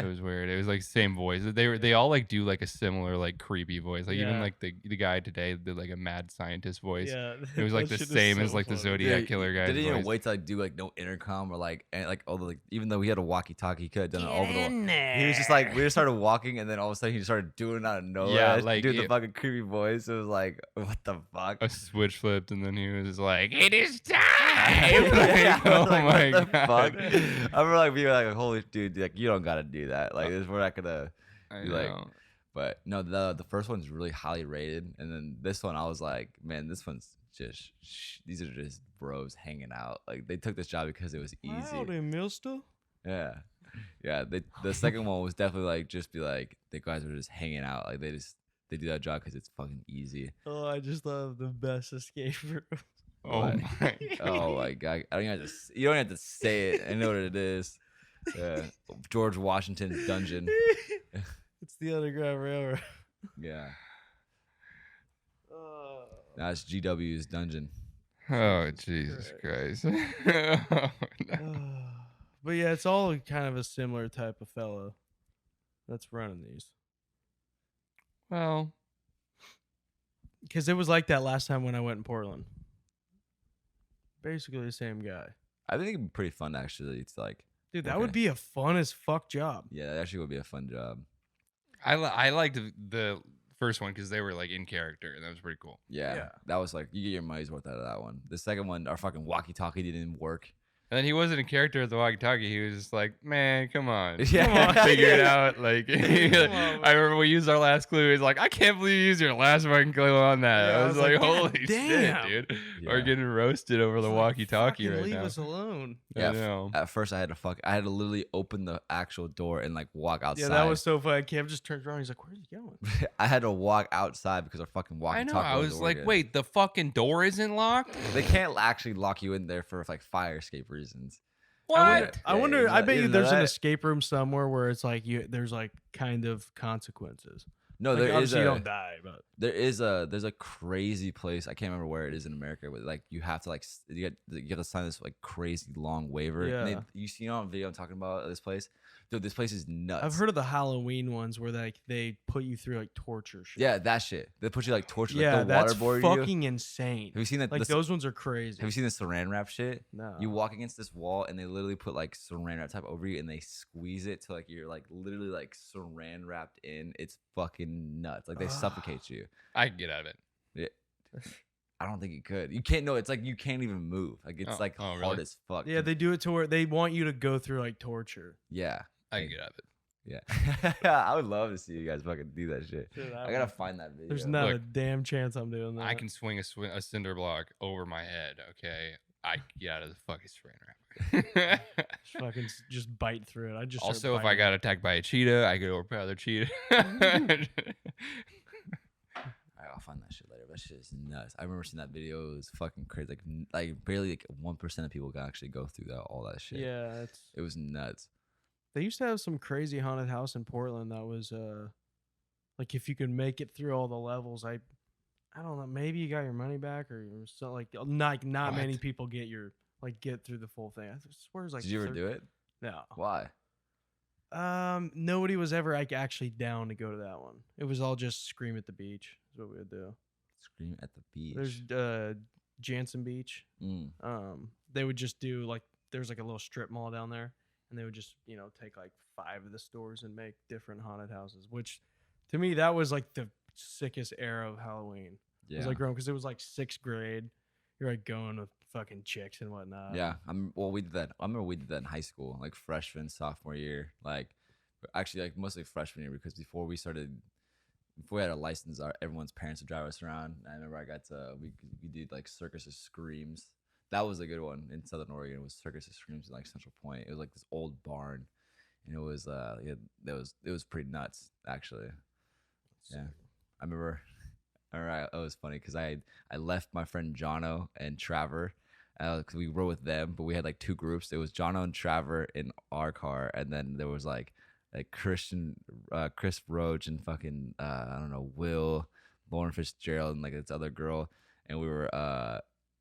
it was weird. It was like same voice. They all like do like a similar like creepy voice. Like even Yeah. like the guy today did like a mad scientist voice. Yeah. It was like that the shit is same so as like the funny. Zodiac Dude, killer guy. Didn't even wait till I do like no intercom or like and like all the like even though we had a walkie-talkie, he could have done it over the. He was just like we just started walking and then all of a sudden he started doing it out of nowhere. Yeah, Just like, doing the it- fucking creepy voice. It was like what the fuck. A switch flipped, and then he was like, "It is time!" Yeah, Like, I oh was like, my what the god! fuck? I remember like being like, holy dude, like you don't gotta do that. Like this, we're not gonna. I You like- know. But no, the first one's really highly rated, and then this one I was like, man, this one's just these are just bros hanging out. Like they took this job because it was easy. Howdy, mister. Yeah, yeah. The second one was definitely like just be like the guys were just hanging out. Like they do that job because it's fucking easy. Oh, I just love the best escape room. Oh What? my! Oh my god, I don't even have to. You don't have to say it. I know what it is. Yeah, George Washington's dungeon. It's the Underground Railroad. Yeah, that's GW's dungeon. Oh, Jesus Christ. Oh, no. But yeah, it's all kind of a similar type of fellow that's running these. Well, Because it was like that last time when I went in Portland. Basically the same guy. I think it'd be pretty fun actually. It's like, Dude, that Okay. would be a fun as fuck job. yeah, that actually would be a fun job. I liked the first one because they were like in character, and that was pretty cool. Yeah, Yeah. that was like you get your money's worth out of that one. The second one, our fucking walkie-talkie didn't work. And then he wasn't a character at the walkie-talkie. He was just like, man, come on. Yeah. Come on, figure it Yeah. out. Like, on, I remember we used our last clue. He's like, I can't believe you used your last fucking clue on that. Yeah, I was like, "God holy damn." shit, dude. Yeah. We're getting roasted over the It's like, walkie-talkie fucking right leave now. us alone. I Yeah, know. At first, I had to literally open the actual door and like walk outside. Yeah, that was so funny. Cam just turns around. He's like, "Where's he going?" I had to walk outside because our fucking I walkie-talkie. know. I was wasn't like, working. wait, the fucking door isn't locked? They can't actually lock you in there for like fire escape reasons. What? I Yeah, wonder. you I know- bet you you know there's an that? escape room somewhere where it's like there's like kind of consequences. No, Like, there is obviously a you don't die, but there's a crazy place. I can't remember where it is in America, but like you have to like you have to sign this like crazy long waiver. And Yeah. you see it on video. I'm talking about this place, dude. This place is nuts. I've heard of the Halloween ones where they put you through like torture shit. Yeah, that shit. They put you like torture. yeah, like, that's they'll waterboard you. fucking insane. Have you seen that? Like those ones are crazy. Have you seen the saran wrap shit? No. You walk against this wall and they literally put like saran wrap type over you and they squeeze it to like you're like literally like saran wrapped in. It's fucking nuts. Like they suffocate you. I can get out of it. I don't think you could. You can't. No, it's like you can't even move. Like it's like hard really? as fuck. Yeah, they do it to where they want you to go through like torture. Yeah. I can get out of it. Yeah. I would love to see you guys fucking do that shit. Dude, I gotta find that video. There's not a Look, damn chance I'm doing that. I can swing a cinder block over my head, okay? I can get out of the fucking saran wrap. fucking just bite through it. I just Also, if I got attacked by a cheetah, I could overpower the cheetah. I'll find that shit later. That shit is nuts. I remember seeing that video. It was fucking crazy. Like barely like 1% of people can actually go through that all that shit. yeah, it's It was nuts. they used to have some crazy haunted house in Portland that was like if you could make it through all the levels, I don't know, maybe you got your money back or so like not many What? people get through the full thing. I swear it was like Did you ever do it? No. Why? Nobody was ever like actually down to go to that one. It was all just scream at the beach is what we would do. Scream at the beach. There's Jansen Beach. Mm. They would just do like there's like a little strip mall down there, and they would just take like 5 of the stores and make different haunted houses. Which, to me, that was like the sickest era of Halloween. It Yeah. was like growing because it was like 6th grade. You're like going with fucking chicks and whatnot. Yeah, we did that. I remember we did that in high school, like freshman, sophomore year. Like, actually, like mostly freshman year because before we had a license, everyone's parents would drive us around. And I remember we did like Circus of Screams. That was a good one in Southern Oregon. It was Circus of Screams in like Central Point. It was like this old barn, and it was it was pretty nuts actually. Yeah, I remember. All right, it was funny because I left my friend Jono and Traver, because we rode with them, but we had like 2 groups. It was Jono and Traver in our car, and then there was like Chris Roach and fucking I don't know, Will, Lauren Fitzgerald, and like this other girl, and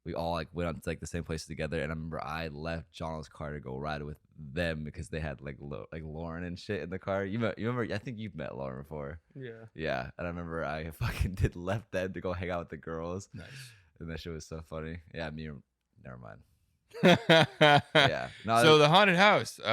we all like went on to like the same place together. And I remember I left Jono's car to go ride with them because they had like Lauren and shit in the car. You remember? I think you've met Lauren before. Yeah. Yeah, and I remember I fucking left them to go hang out with the girls. Nice. And that shit was so funny. Yeah, never mind. Yeah. No, So the haunted house. Did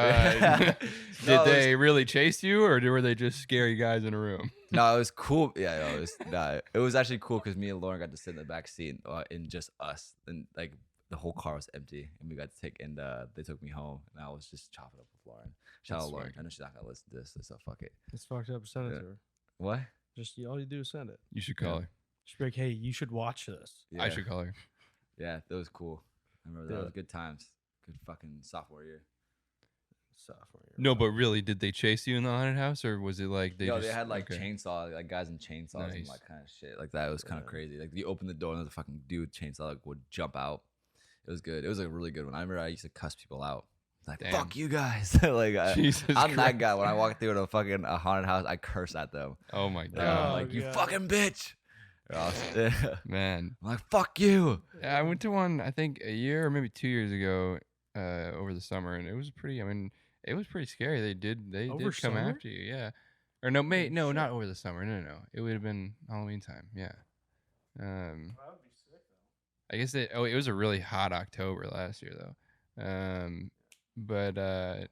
No, it they really chase you, or were they just scary guys in a room? no, it was cool. Yeah, no, it was actually cool because me and Lauren got to sit in the back seat in just us, and like the whole car was empty, and we got to they took me home, and I was just chopping up with Lauren. Shout That's out Lauren. swag. I know she's not gonna listen to this, so fuck it. It's fucked up. Send it Yeah. to her. What? Just all you do is send it. You should call her. Just be like, hey, you should watch this. Yeah. I should call her. Yeah, that was cool. I remember that Yeah. was good times. Good fucking sophomore year. Sophomore year. No, but really, did they chase you in the haunted house, or was it like they? They just, had like okay. chainsaw, like guys in chainsaws and Nice. like kind of shit like that. It was kind of Yeah. crazy. Like you open the door and the fucking dude with chainsaw like would jump out. It was good. It was a really good one. I remember I used to cuss people out Like, Damn. fuck you guys. Like, Jesus I'm that guy. Christ. When I walk through a haunted house, I curse at them. Oh my I'm god, like, you God. fucking bitch. Or I'm man. like, fuck you. Yeah, I went to one I think a year or maybe 2 years ago over the summer, and it was pretty. I mean, it was pretty scary. They did Over come summer? after you. Yeah. Or no, Holy no, shit. not over the summer. No. It would have been Halloween time. Yeah. I guess it was a really hot October last year though. But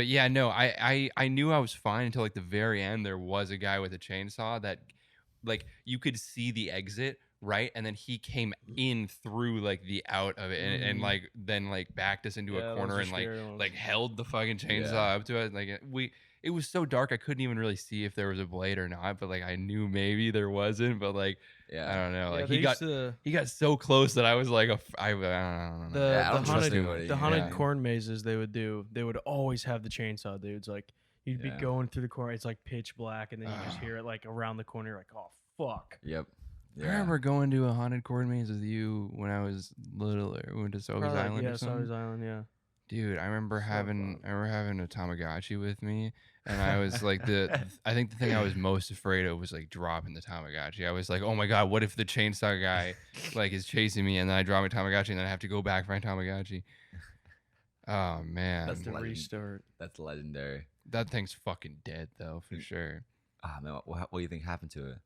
yeah, no, I knew I was fine until like the very end. There was a guy with a chainsaw that, like, you could see the exit, right, and then he came in through like the out of it, and like then like backed us into Yeah, a those corner are and like scary ones. like held the fucking chainsaw Yeah. up to us. Like it was so dark I couldn't even really see if there was a blade or not. But like I knew maybe there wasn't. But like I Yeah. don't know. Yeah, Like they he got used to- he got so close that I was like I don't know. the Yeah, I the don't trust haunted anybody, the haunted yeah. corn mazes they would always have the chainsaw dudes. Like you'd be Yeah. going through the corner, it's like pitch black, and then you just hear it like around the corner. You're like, oh fuck. Yep. I remember going to a haunted corn maze with you when I was little. Or we went to Sobeys Probably, Island yeah, or something. Sobeys Island, yeah. Dude, I remember So having fun. a Tamagotchi with me, and I was like I think the thing I was most afraid of was like dropping the Tamagotchi. I was like, oh my god, what if the chainsaw guy like is chasing me, and then I drop my Tamagotchi, and then I have to go back for my Tamagotchi. Oh man, That's The legend. restart. That's legendary. that thing's fucking dead though for sure. Ah man, what do you think happened to it?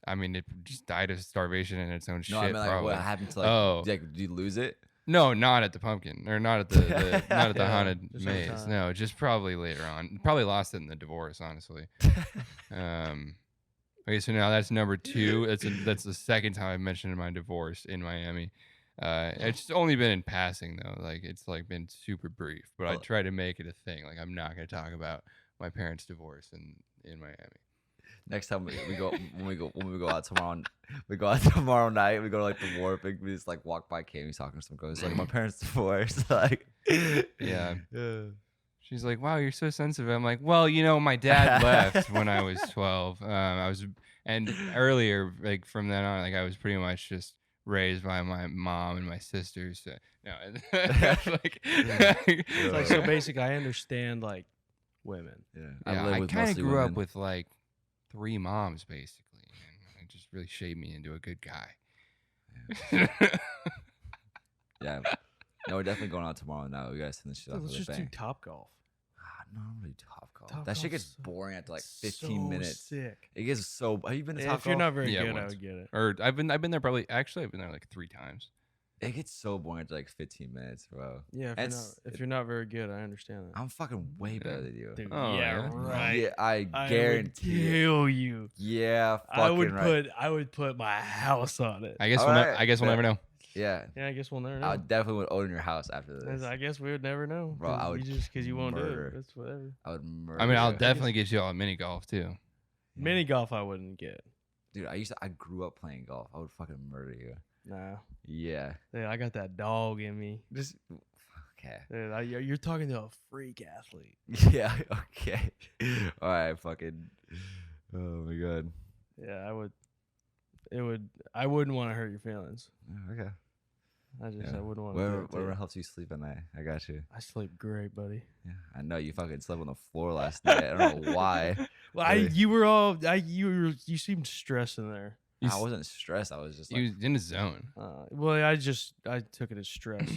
I mean, it just died of starvation in its own No, shit. I mean like probably. what happened to like? Oh. Did you lose it? No, not at the pumpkin, or not at the not at the Yeah, haunted just over maze. time. No, just probably later on. Probably lost it in the divorce, honestly. Okay, so now that's number 2. That's the second time I've mentioned my divorce in Miami. It's only been in passing though. Like it's like been super brief, but I Well- try to make it a thing. Like I'm not gonna talk about my parents' divorce in Miami. Next time we go out tomorrow, we go out tomorrow night. We go to like the Warping. We just like walk by Cami's talking to some girls. Like my parents divorced. Like Yeah. She's like, "Wow, you're so sensitive." I'm like, "Well, you know, my dad left when I was 12. And earlier, like from then on, like I was pretty much just raised by my mom and my sisters. So, no, like, It's like so basically I understand like women. Yeah, yeah, live I with kind of mostly grew up women. with like 3 moms, basically, and it just really shaped me into a good guy. Yeah. No, we're definitely going out tomorrow. Now we gotta send this shit off Let's with a just do bang. Top Golf. No, I'm gonna do Top Golf. Top That shit Golf's gets so- boring after like it's 15 so minutes. Sick. It gets so. Have you been to Top If you're Golf? not very Yeah, good, I once. would get it. Or I've been there probably. Actually, I've been there like 3 times. It gets so boring after like 15 minutes, bro. Yeah, if you're not very good, I understand that. I'm fucking way better than you. Dude, Oh, yeah, yeah? right. Yeah, I I guarantee. would it. kill you. Yeah, fucking I would right. put my house on it. I guess Alright, I guess we'll bet. never know. Yeah, Yeah, I guess we'll never know. I definitely would own your house after this. I guess we would never know. Bro, I 'cause would you just because you won't do murder. it. That's whatever. I would murder. I mean, I'll you. definitely get you all a mini golf too. Mini golf, I wouldn't get. Dude, I grew up playing golf. I would fucking murder you. Nah, Yeah. dude, I got that dog in me. Just okay. Dude, you're talking to a freak athlete. Yeah. Okay. All right. Fucking. Oh my god. Yeah, I wouldn't want to hurt your feelings. Okay. I just Yeah. I wouldn't want to. Whatever helps you sleep at night. I got you. I sleep great, buddy. Yeah. I know you fucking slept on the floor last night. I don't know why. Well, Really? you seemed stressed in there. You I wasn't stressed. I was just He like, was in his zone. Well, I took it as stress.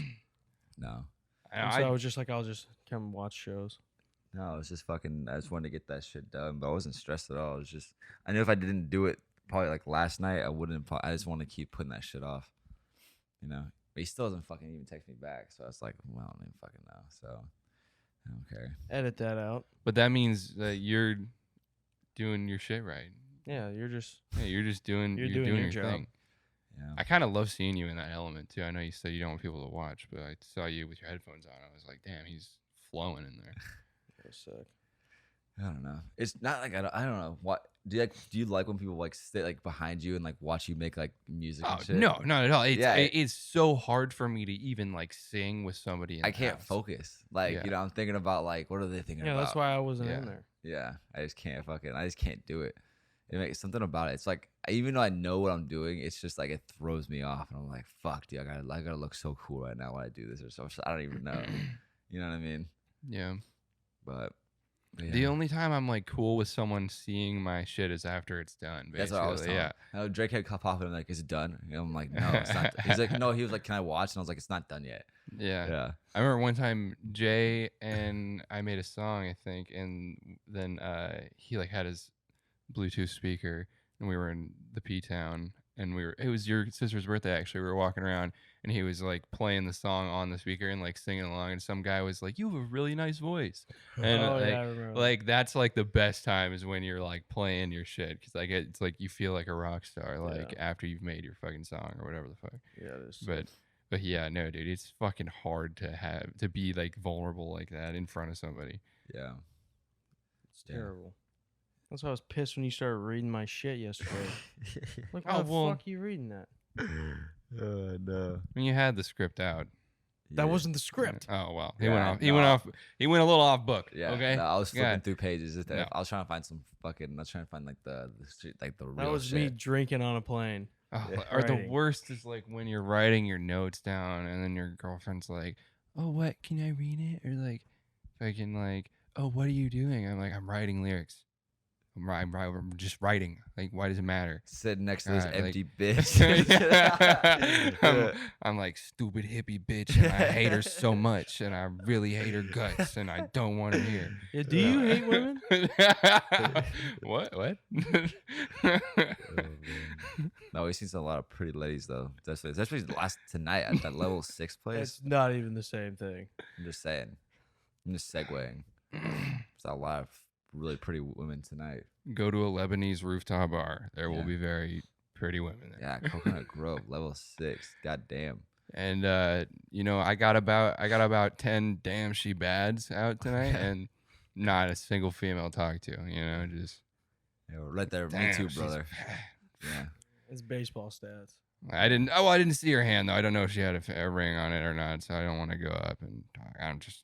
no. And so I was just like, I'll just come watch shows. No, it was just fucking. I just wanted to get that shit done, but I wasn't stressed at all. It was just. I knew if I didn't do it, probably like last night, I wouldn't. I just want to keep putting that shit off. You know. But he still doesn't fucking even text me back, so I was like, well, I don't even fucking know. So I don't care. Edit that out. But that means that you're doing your shit right. Yeah, you're just Yeah, you're just doing You're you're doing doing your your job. thing. Yeah. I kind of love seeing you in that element too. I know you said you don't want people to watch, but I saw you with your headphones on. I was like, damn, he's flowing in there. sick. I don't know. It's not like I don't know what. Do you like when people like stay like behind you and like watch you make like music Oh and shit? no, not at all. It's Yeah, it's so hard for me to even like sing with somebody. In I the can't house. focus. Like Yeah. I'm thinking about like what are they thinking Yeah, about? that's why I wasn't Yeah. in there. Yeah, I just can't do it. It makes something about it. It's like even though I know what I'm doing, it's just like it throws me off, and I'm like, fuck, dude, I gotta look so cool right now when I do this or so. I don't even know. You know what I mean? Yeah. But The only time I'm like cool with someone seeing my shit is after it's done. Basically. That's what I was telling Yeah. him. No, Drake had pop up and like, is it done? And I'm like, no, it's not. He's like, no. He was like, can I watch? And I was like, it's not done yet. Yeah. Yeah. I remember one time Jay and I made a song, I think, and then he like had his Bluetooth speaker, and we were in the P town, and it was your sister's birthday actually. We were walking around, and he was like playing the song on the speaker and like singing along, and some guy was like, "You have a really nice voice," and Oh, like, yeah, I remember. like that's like the best time is when you're like playing your shit, because like it's like you feel like a rock star like after you've made your fucking song or whatever the fuck. Yeah, it is. But yeah, no, dude, it's fucking hard to be like vulnerable like that in front of somebody. Yeah. It's terrible. That's why I was pissed when you started reading my shit yesterday. Like, why Oh, the well- fuck are you reading that? No. When you had the script out. That wasn't the script. Oh well, Yeah, he went off. He went a little off book. Yeah. Okay. No, I was flipping God. through pages. No. I was trying to find some fucking. I was trying to find like the street, like the real That was shit. me drinking on a plane. Oh, Yeah. or the Writing. worst is like when you're writing your notes down and then your girlfriend's like, "Oh, what? Can I read it?" Or like, fucking like, "Oh, what are you doing?" I'm like, "I'm writing lyrics. I'm just writing. Like, why does it matter?" Sitting next to this Like- empty bitch. I'm like, stupid hippie bitch, and I hate her so much, and I really hate her guts, and I don't want her here. Yeah, do you hate women? What? What? No, we've seen a lot of pretty ladies though. Especially last tonight at that level 6 place. It's not even the same thing. I'm just saying. I'm just segueing. There's a lot of really pretty women tonight. Go to a Lebanese rooftop bar. There will Yeah. be very pretty women there. Yeah, Coconut Grove, level 6. God damn. And you know, I got about 10 damn she bads out tonight, and not a single female talk to. You know, just Yeah, we're right there. Me damn, too, she's brother. bad. Yeah. It's baseball stats. I didn't see her hand though. I don't know if she had a ring on it or not, so I don't want to go up and talk. I'm just.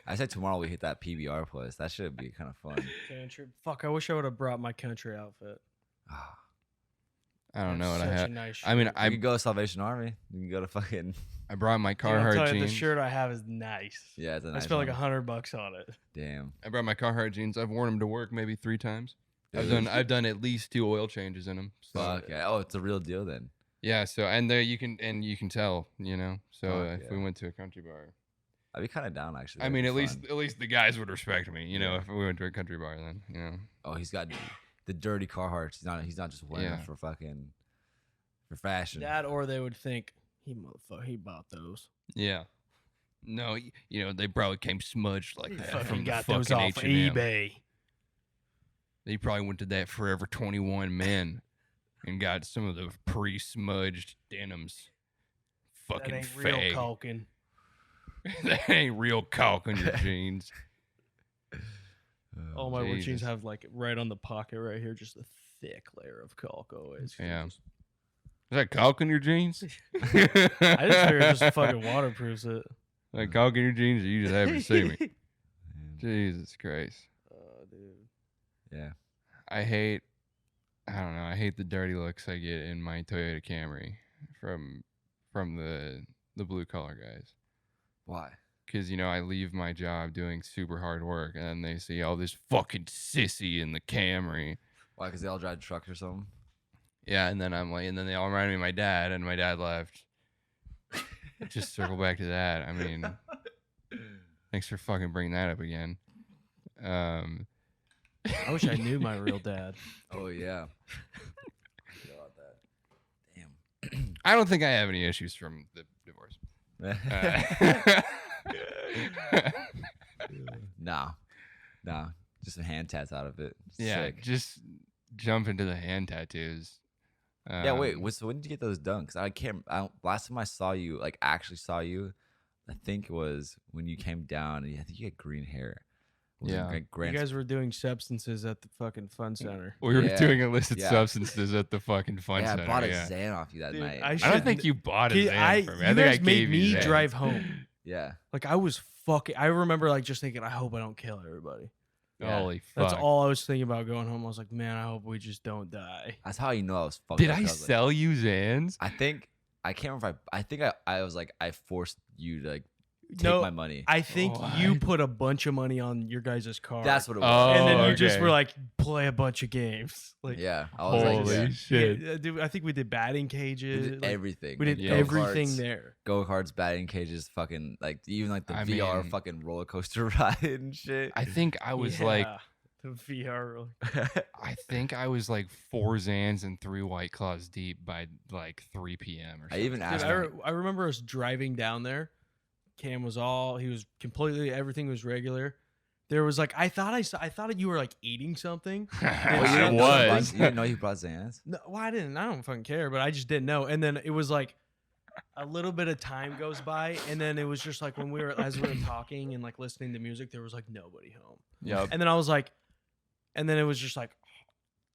I said tomorrow we hit that PBR place. That should be kind of fun. Country. Fuck, I wish I would have brought my country outfit. I don't know what I Such a have. nice I mean, shirt. You can go to Salvation Army. You can go to fucking. I brought my Dude, I'll Carhartt tell you, jeans. the shirt I have is nice. Yeah, it's a nice I spent like one. $100 on it. Damn. I brought my Carhartt jeans. I've worn them to work maybe 3 times. Dude. I've done at least 2 oil changes in them. So, Fuck yeah. Oh, it's a real deal then. Yeah. So and there you can tell, you know. So Fuck if we yeah. went to a country bar, I'd be kind of down actually. I That'd mean, be at fun. least the guys would respect me, you know, Yeah. if we went to a country bar, then you know. Oh, he's got the dirty Carhartts. He's not just wearing them Yeah. for fucking for fashion. That or they would think, he bought those. Yeah. No, you know they probably came smudged like He that fucking from got the those fucking off H&M. eBay. They probably went to that Forever 21 Men and got some of the pre-smudged denims. Fucking That ain't real fag. caulking. That ain't real caulk on your jeans. All my work jeans Jesus. have like right on the pocket right here, just a thick layer of caulk always. 'cause Yeah. it just- Is that caulk in your jeans? I just figured it just fucking waterproofs it. Like caulk in your jeans, or you just haven't seen me. Man. Jesus Christ. Oh, dude. Yeah. I don't know, I hate the dirty looks I get in my Toyota Camry from the blue collar guys. Why? Because, you know, I leave my job doing super hard work, and then they see all this fucking sissy in the Camry. Why? Because they all drive trucks or something. Yeah, and then I'm like, and then they all remind me of my dad, and my dad left. Just circle back to that. I mean, thanks for fucking bringing that up again. I wish I knew my real dad. Oh yeah. Forgot about that. Damn. I don't think I have any issues from the divorce. Nah. Just some hand tats out of it. Yeah, Sick. just jump into the hand tattoos. Yeah, wait. So when did you get those done? Because I can't. Last time I saw you, like actually saw you, I think it was when you came down. And I think you had green hair. Was it Yeah. You guys were doing substances at the fucking fun center. We were Yeah, doing illicit yeah. substances at the fucking fun Yeah, center. I bought a yeah. Zan off you that Dude, night. I I should- don't think you bought a Kid, Zan for me. I you think I guys made gave you me Zan. drive home. yeah. Like I was fucking. I remember like just thinking, I hope I don't kill everybody. Yeah. Holy fuck. That's all I was thinking about going home. I was like, man, I hope we just don't die. That's how you know I was fucked Did up, I 'cause was like- sell you Zans? I think I can't remember. I think I was like I forced you to like No, my money. I think you What? put a bunch of money on your guys' car. That's what it was. Oh, and then you just okay. were like, play a bunch of games. Like, yeah, I was like, Holy yeah, shit. Yeah, dude, I think we did batting we cages. did like, everything. we did Yeah. everything there. Go karts, batting cages, fucking like even like the I VR mean- fucking roller coaster ride and shit. I think I was like, Yeah, the VR. roller- I think I was like 4 Xans and 3 White Claws deep by like 3 p.m. or I something. even Dude, asked I remember us driving down there. Cam was he was completely, everything was regular. There was like, I thought you were like eating something. Well, I you didn't know he was. brought- you didn't know he brought Xans? No, well, I don't fucking care, but I just didn't know. And then it was like a little bit of time goes by, and then it was just like when as we were talking and like listening to music, there was like nobody home. Yep. And then I was like, and then it was just like,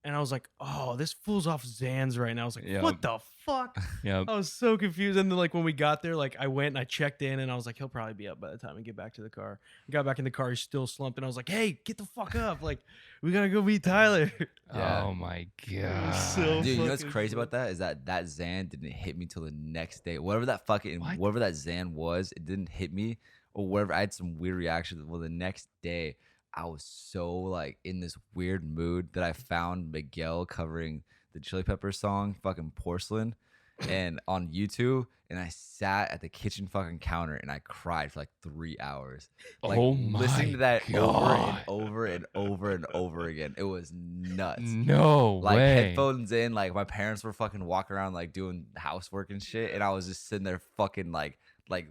and I was like, oh, this fool's off Xans right now. I was like, Yep. what the fuck? Yep. I was so confused. And then like when we got there, like I went and I checked in, and I was like, he'll probably be up by the time we get back to the car. I got back in the car, he's still slumped, and I was like, hey, get the fuck up! Like we gotta go meet Tyler. Yeah. Oh my was god. so- Dude, you know what's fucking crazy funny. about that is that Xan didn't hit me till the next day. Whatever that fucking What? whatever that Xan was, it didn't hit me or whatever. I had some weird reaction. Well, the next day, I was so like in this weird mood that I found Miguel covering the Chili Peppers song "Fucking Porcelain" and on YouTube, and I sat at the kitchen fucking counter and I cried for like 3 hours. Like, Oh my listening to that God. over and over and over again. It was nuts. No Like way. headphones in, like my parents were fucking walking around like doing housework and shit, and I was just sitting there fucking like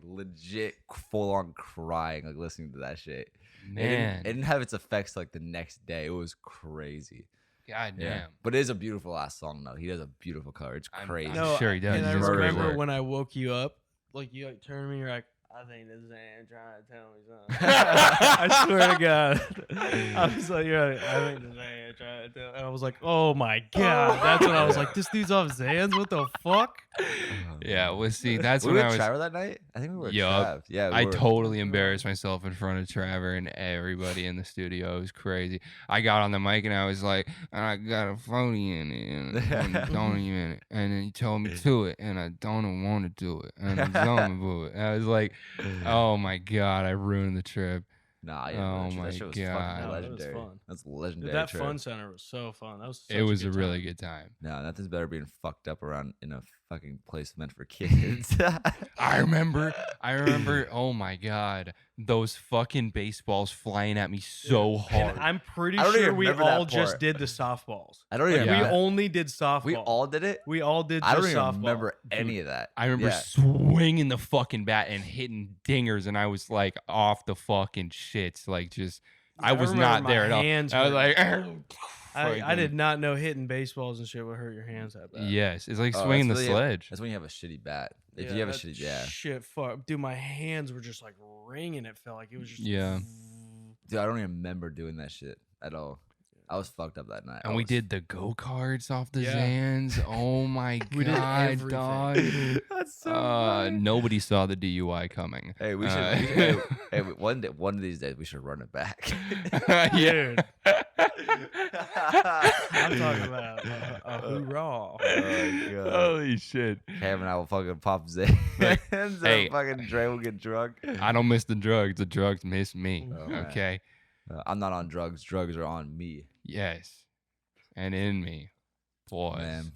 legit full on crying, like listening to that shit. Man. It didn't have its effects like the next day. It was crazy. God damn. But it is a beautiful ass song though. He does a beautiful cover. It's I'm- crazy. I'm No, sure he does. And He I does great remember work. when I woke you up, like you like turned to me, you're like, I think this Xan trying to tell me something. I swear to God. I was like, you're like, I think this Xan trying to tell. And I was like, oh my God. That's when I was like, this dude's off Xans? What the fuck? Yeah, well, see, that's we when were I with was. Trevor that night. I think we were. With Yup. Trav. Yeah, we I were. totally embarrassed myself in front of Trevor and everybody in the studio. It was crazy. I got on the mic and I was like, I got a phony in it and a donut in it. And then he told me to it and I don't want to do it. And I don't do it. And I was like, oh my God, I ruined the trip. Nah, yeah, Oh that my shit was God. fucking No, it was legendary. fun. That's a Dude, legendary. that trip. fun center was so fun. That was. It was a good really time. good time. No, nothing's better being fucked up around in a fucking place meant for kids. I remember, oh my God, those fucking baseballs flying at me so hard. And I'm pretty I don't sure even we remember that all just part. did the softballs. I don't Like, even. we Yeah. only did softball. We all did it. We all did. I don't just even softball. remember Dude, any of that. I remember Yeah. swinging the fucking bat and hitting dingers, and I was like off the fucking shits. Like, just, I was remember not my there at all. hands I was were- like, I fucking- did not know hitting baseballs and shit would hurt your hands that bad. Yes, it's like Oh, swinging the that's sledge. That's when you have a shitty bat. If Yeah, you have a that shitty, yeah. Shit, fuck, dude, my hands were just like ringing. It felt like it was just. Yeah. Dude, I don't even remember doing that shit at all. I was fucked up that night. And I we was- did the go karts off the Yeah. Zans. Oh my We did God, everything. dog. That's so funny. Nobody saw the DUI coming. Hey, we should. Hey, one of these days we should run it back. Yeah. I'm talking about a hoorah. Oh, God. Holy shit. Cam and I will fucking pop Zans. Hey. Fucking Dre will get drunk. I don't miss the drugs. The drugs miss me. Oh, man. Okay. I'm not on drugs. Drugs are on me. Yes. And in me. Boys. Man,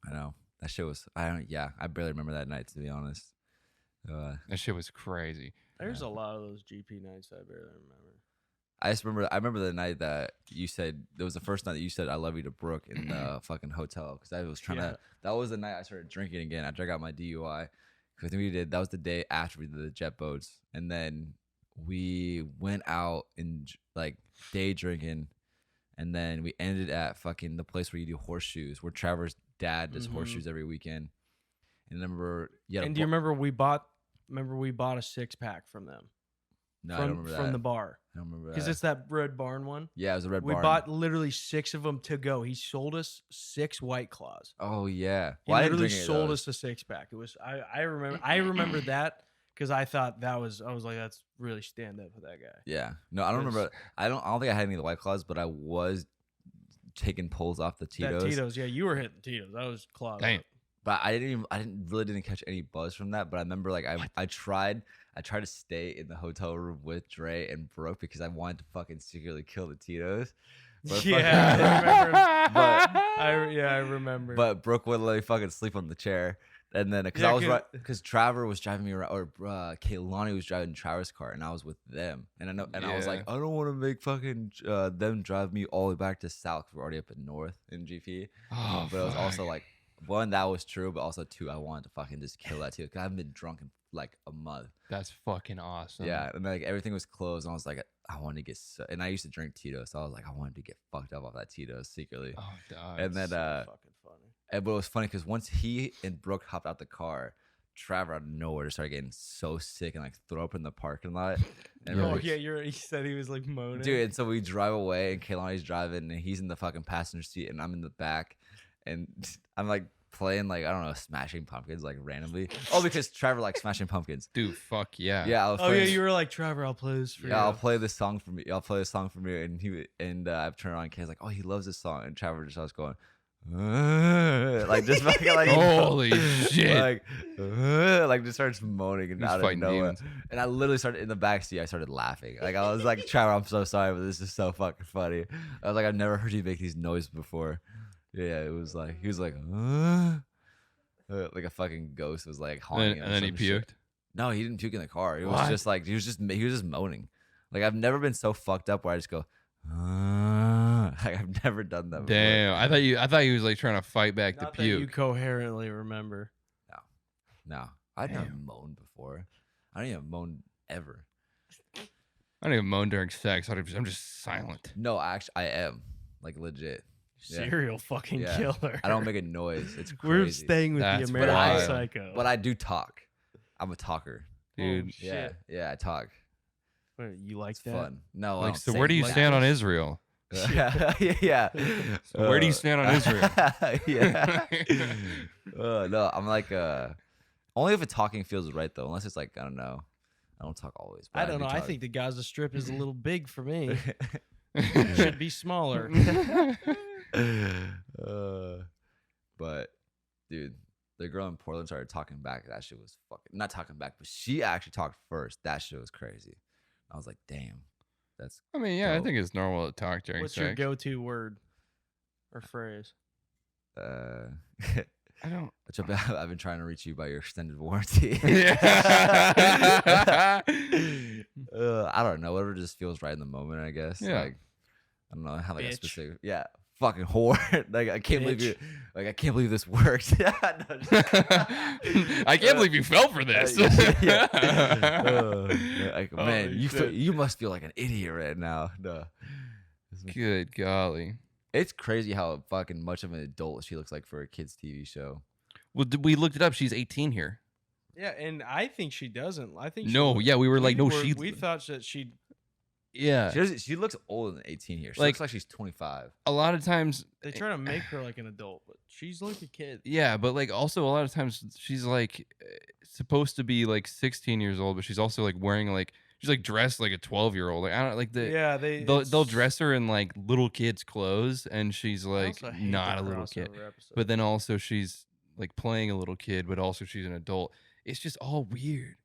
I know that shit was. I don't. Yeah, I barely remember that night to be honest. That shit was crazy. There's a lot of those GP nights I barely remember. I just remember. I remember the night that you said it was the first night that you said "I love you" to Brooke in the fucking hotel because I was trying Yeah. to. That was the night I started drinking again. I drank out my DUI. 'Cause I think we did. That was the day after we did the jet boats, and then we went out and like day drinking, and then we ended at fucking the place where you do horseshoes, where Trevor's dad does Mhm. horseshoes every weekend. And I remember, yeah. And do you remember we bought? Remember we bought a 6-pack from them. No, I don't from remember from that. the bar I don't remember because that. it's that Red Barn one. Yeah, it was a red We barn. bought literally 6 of them to go. He sold us 6 White Claws. Oh yeah. He Well, I didn't literally drink any of sold those. us a 6-pack. It was I remember that because I thought I was like that's really stand up with that guy. Yeah. No, I don't It's- remember. I don't think I had any of the White Claws, but I was taking pulls off the Tito's. That Tito's, yeah, you were hitting Tito's. I was clawed Damn. up. But I didn't catch any buzz from that. But I remember like I tried I tried to stay in the hotel room with Dre and Brooke because I wanted to fucking secretly kill the Tito's. But Yeah, I remember. but I remember. but Brooke wouldn't let me fucking sleep on the chair. And then because Yeah, I was right, because Trevor was driving me around, or Kaylani was driving Trevor's car, and I was with them. And I was like, I don't want to make fucking them drive me all the way back to South. 'Cause we're already up in North in GP. Oh, But it was also fuck. like, one, that was true, but also two, I wanted to fucking just kill that too. 'Cause I haven't been drunk in like a month. That's fucking awesome. Yeah, and like everything was closed, and I was like, I wanted to get, and I used to drink Tito's, so I was like, I wanted to get fucked up off that Tito's secretly. Oh, dog. And then, fucking funny. but it was funny because once he and Brooke hopped out the car, Trevor out of nowhere just started getting so sick and like throw up in the parking lot. And Oh we're- yeah, he said he was like moaning. dude. And so we drive away, and Kaylani's driving, and he's in the fucking passenger seat, and I'm in the back, and I'm like playing like I don't know, Smashing Pumpkins like randomly. Oh, because Trevor likes Smashing Pumpkins. Dude, fuck yeah. Yeah, I was Oh yeah, playing- you were like, Trevor, I'll play this for you. Yeah, I'll play this song for me. I'll play this song for me. And I've turned on. Kay's like, oh, he loves this song, and Trevor just starts going, like just fucking like Holy shit. like just starts moaning and He's out of fighting nowhere. demons. And I literally started in the backseat. I started laughing. Like I was like, Trevor, I'm so sorry, but this is so fucking funny. I was like, I've never heard you make these noises before. Yeah, it was like he was like a fucking ghost was like haunting him. And then he or some shit. puked. No, he didn't puke in the car. It was What? just like he was just moaning. Like I've never been so fucked up where I just go. Like I've never done that. Before. Damn. I thought he was like trying to fight back Not the that you puke. coherently remember. No, I've never Damn. moaned before. I don't even moan ever. I don't even moan during sex. I'm just silent. No, I am like legit. Yeah. Serial fucking Yeah. killer. I don't make a noise. It's We're crazy. staying with That's the American wild. Psycho. But I do talk. I'm a talker. Dude. Yeah, yeah, I talk. Wait, you like It's that? fun. No, I Like, don't so say where do you like stand on that. Israel? yeah, yeah. So where do you stand on Israel? yeah. No, I'm like only if the talking feels right though. Unless it's like I don't know. I don't talk always. But I don't do know. I talk. think the Gaza Strip is a little big for me. Should be smaller. But dude, the girl in Portland started talking back. That shit was fucking not talking back, but she actually talked first. That shit was crazy. I was like, damn, that's I mean, yeah, I Dope. think it's normal to talk during What's sex. your go-to word or phrase? I don't. I've been trying to reach you by your extended warranty. Yeah. I don't know. Whatever just feels right in the moment, I guess. Yeah. Like, I don't know how like a Bitch. specific. Yeah. Fucking whore. Like I can't believe Bitch. you. Like I can't believe this worked. No, just- I can't believe you fell for this. yeah. Like man, Holy shit. you must feel like an idiot right now. No. Good golly. It's crazy how fucking much of an adult she looks like for a kids TV show. Well, we looked it up. She's 18 here. Yeah, and I think she doesn't. I think she No, look- yeah, we were like, no, she. We thought that she. Yeah. She looks older than 18 here. She Like- looks like she's 25. A lot of times. They try to make her like an adult, but she's like a kid. Yeah, but like also a lot of times she's like supposed to be like 16 years old, but she's also like wearing like she's like dressed like a 12-year-old. Like I don't like the. Yeah, They'll it's- dress her in like little kids' clothes, and she's I like also hate not the a little kid. crossover episode. But then also she's like playing a little kid, but also she's an adult. It's just all weird.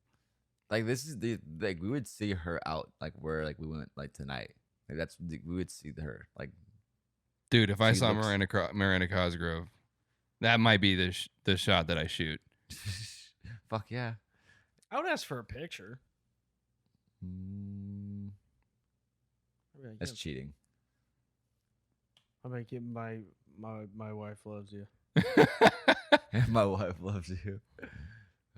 Like this is the like we would see her out like where like we went like tonight. Like that's we would see her like Dude, if I She saw looks- Miranda Cosgrove, that might be the shot that I shoot. fuck yeah. I would ask for a picture. Mm, I'd be like, that's yeah, cheating. I'd be like, yeah, my wife loves you. My wife loves you.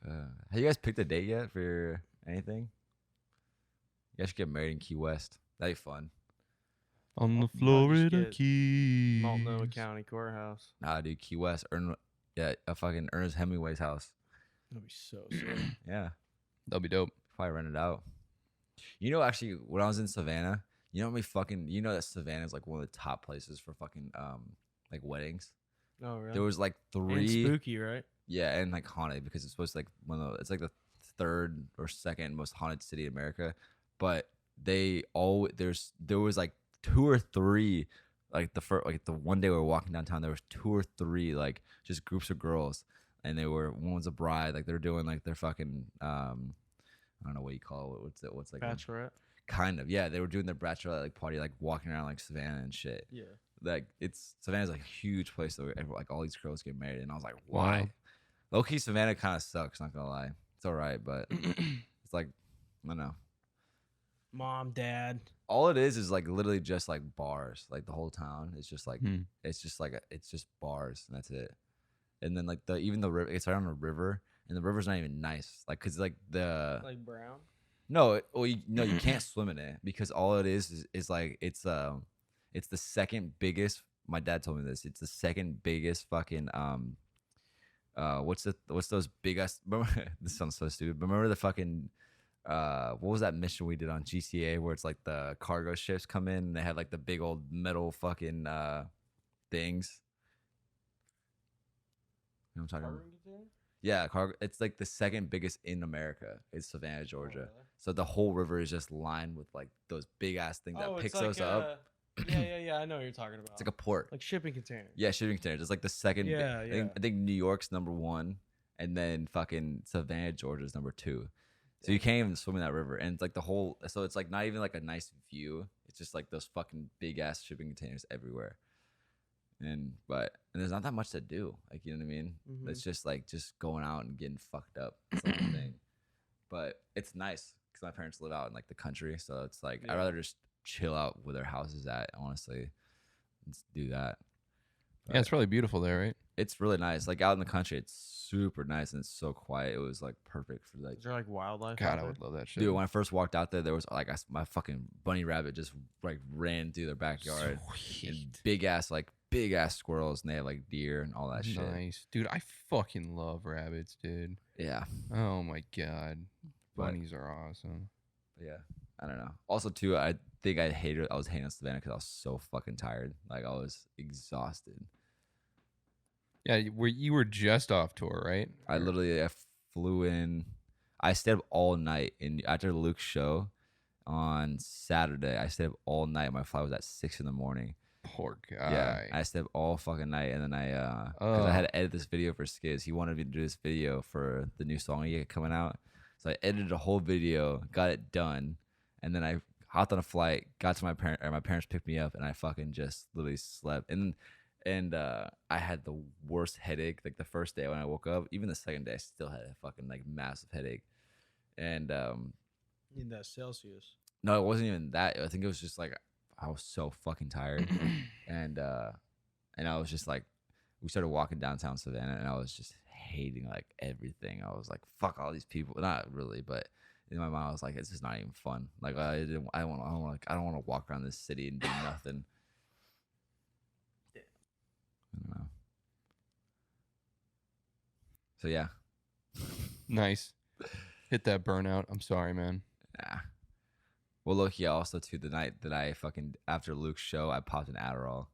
Have you guys picked a date yet for anything? You guys should get married in Key West. That'd be fun. On the Might just Florida get Keys. Multnomah County Courthouse. Nah, dude, Key West. A fucking Ernest Hemingway's house. That'd be so sick. Yeah, That'll be dope. probably rent it out. You know, actually, when I was in Savannah, you know that Savannah is like one of the top places for fucking like weddings. Oh, really? There was like And three. spooky, right? Yeah, and like haunted because it's supposed to like it's like the third or second most haunted city in America. But there was like two or three like the one day we were walking downtown, there was two or three like just groups of girls, and one was a bride, like they're doing like their fucking I don't know what you call it. What's like Bachelorette. kind of, yeah. They were doing their bachelorette like party, like walking around like Savannah and shit. Yeah. Like Savannah's like a huge place where like all these girls get married, and I was like, why? Wow. Low key, Savannah kind of sucks. Not gonna lie, it's all right, but it's like I don't know. Mom, dad. All it is like literally just like bars. Like the whole town is just like it's just bars, and that's it. And then like even the river, it's right on a river, and the river's not even nice. Like cause like Like brown. no, you can't swim in it because all it is like it's the second biggest. My dad told me this. It's the second biggest fucking what's those big ass? This sounds so stupid. But remember the fucking what was that mission we did on GTA where it's like the cargo ships come in and they had like the big old metal fucking things. You know what I'm talking about? Yeah, cargo. It's like the second biggest in America. It's Savannah, Georgia. really? So the whole river is just lined with like those big ass things that picks those up. Yeah. I know what you're talking about. It's like a port. like shipping container. Yeah, shipping containers. It's like the second. Yeah, I think New York's number 1, and then fucking Savannah, Georgia's number 2. So you can't even swim in that river, and it's like the whole. So it's like not even like a nice view. It's just like those fucking big ass shipping containers everywhere. And there's not that much to do. Like you know what I mean? Mhm. It's just like going out and getting fucked up. It's like the thing. But it's nice because my parents live out in like the country, so it's like I'd rather just chill out where their house is at. Honestly, let's do that. Yeah, it's really beautiful there, right? It's really nice. Like out in the country, it's super nice and it's so quiet. It was like perfect for like. Is there like wildlife? God, out I there? would love that shit. Dude, when I first walked out there was like my fucking bunny rabbit just like ran through their backyard. And big ass squirrels, and they have like deer and all that shit. Nice, dude. I fucking love rabbits, dude. Yeah, Oh my god, But- bunnies are awesome. yeah. I don't know. Also, too, I think I was hating on Savannah because I was so fucking tired. Like I was exhausted. Yeah, you were just off tour, right? I flew in. I stayed up all night, and after Luke's show on Saturday, I stayed up all night. My flight was at 6 in the morning. Poor guy. Yeah, I stayed up all fucking night, and then because I had to edit this video for Skiz. He wanted me to do this video for the new song he had coming out, so I edited a whole video, got it done, and then I hopped on a flight, got to my parents picked me up, and I fucking just literally slept. And I had the worst headache. Like the first day when I woke up, even the second day, I still had a fucking like massive headache. And In that Celsius. no, it wasn't even that. I think it was just like I was so fucking tired, and I was just like, we started walking downtown Savannah, and I was just hating like everything. I was like, fuck all these people. Not really, but in my mind, I was like, it's just not even fun. Like I don't want to walk around this city and do nothing. I don't know. So yeah, Nice. Hit that burnout. I'm sorry, man. nah. Well, look, yeah. Also, too, the night that I fucking after Luke's show, I popped an Adderall,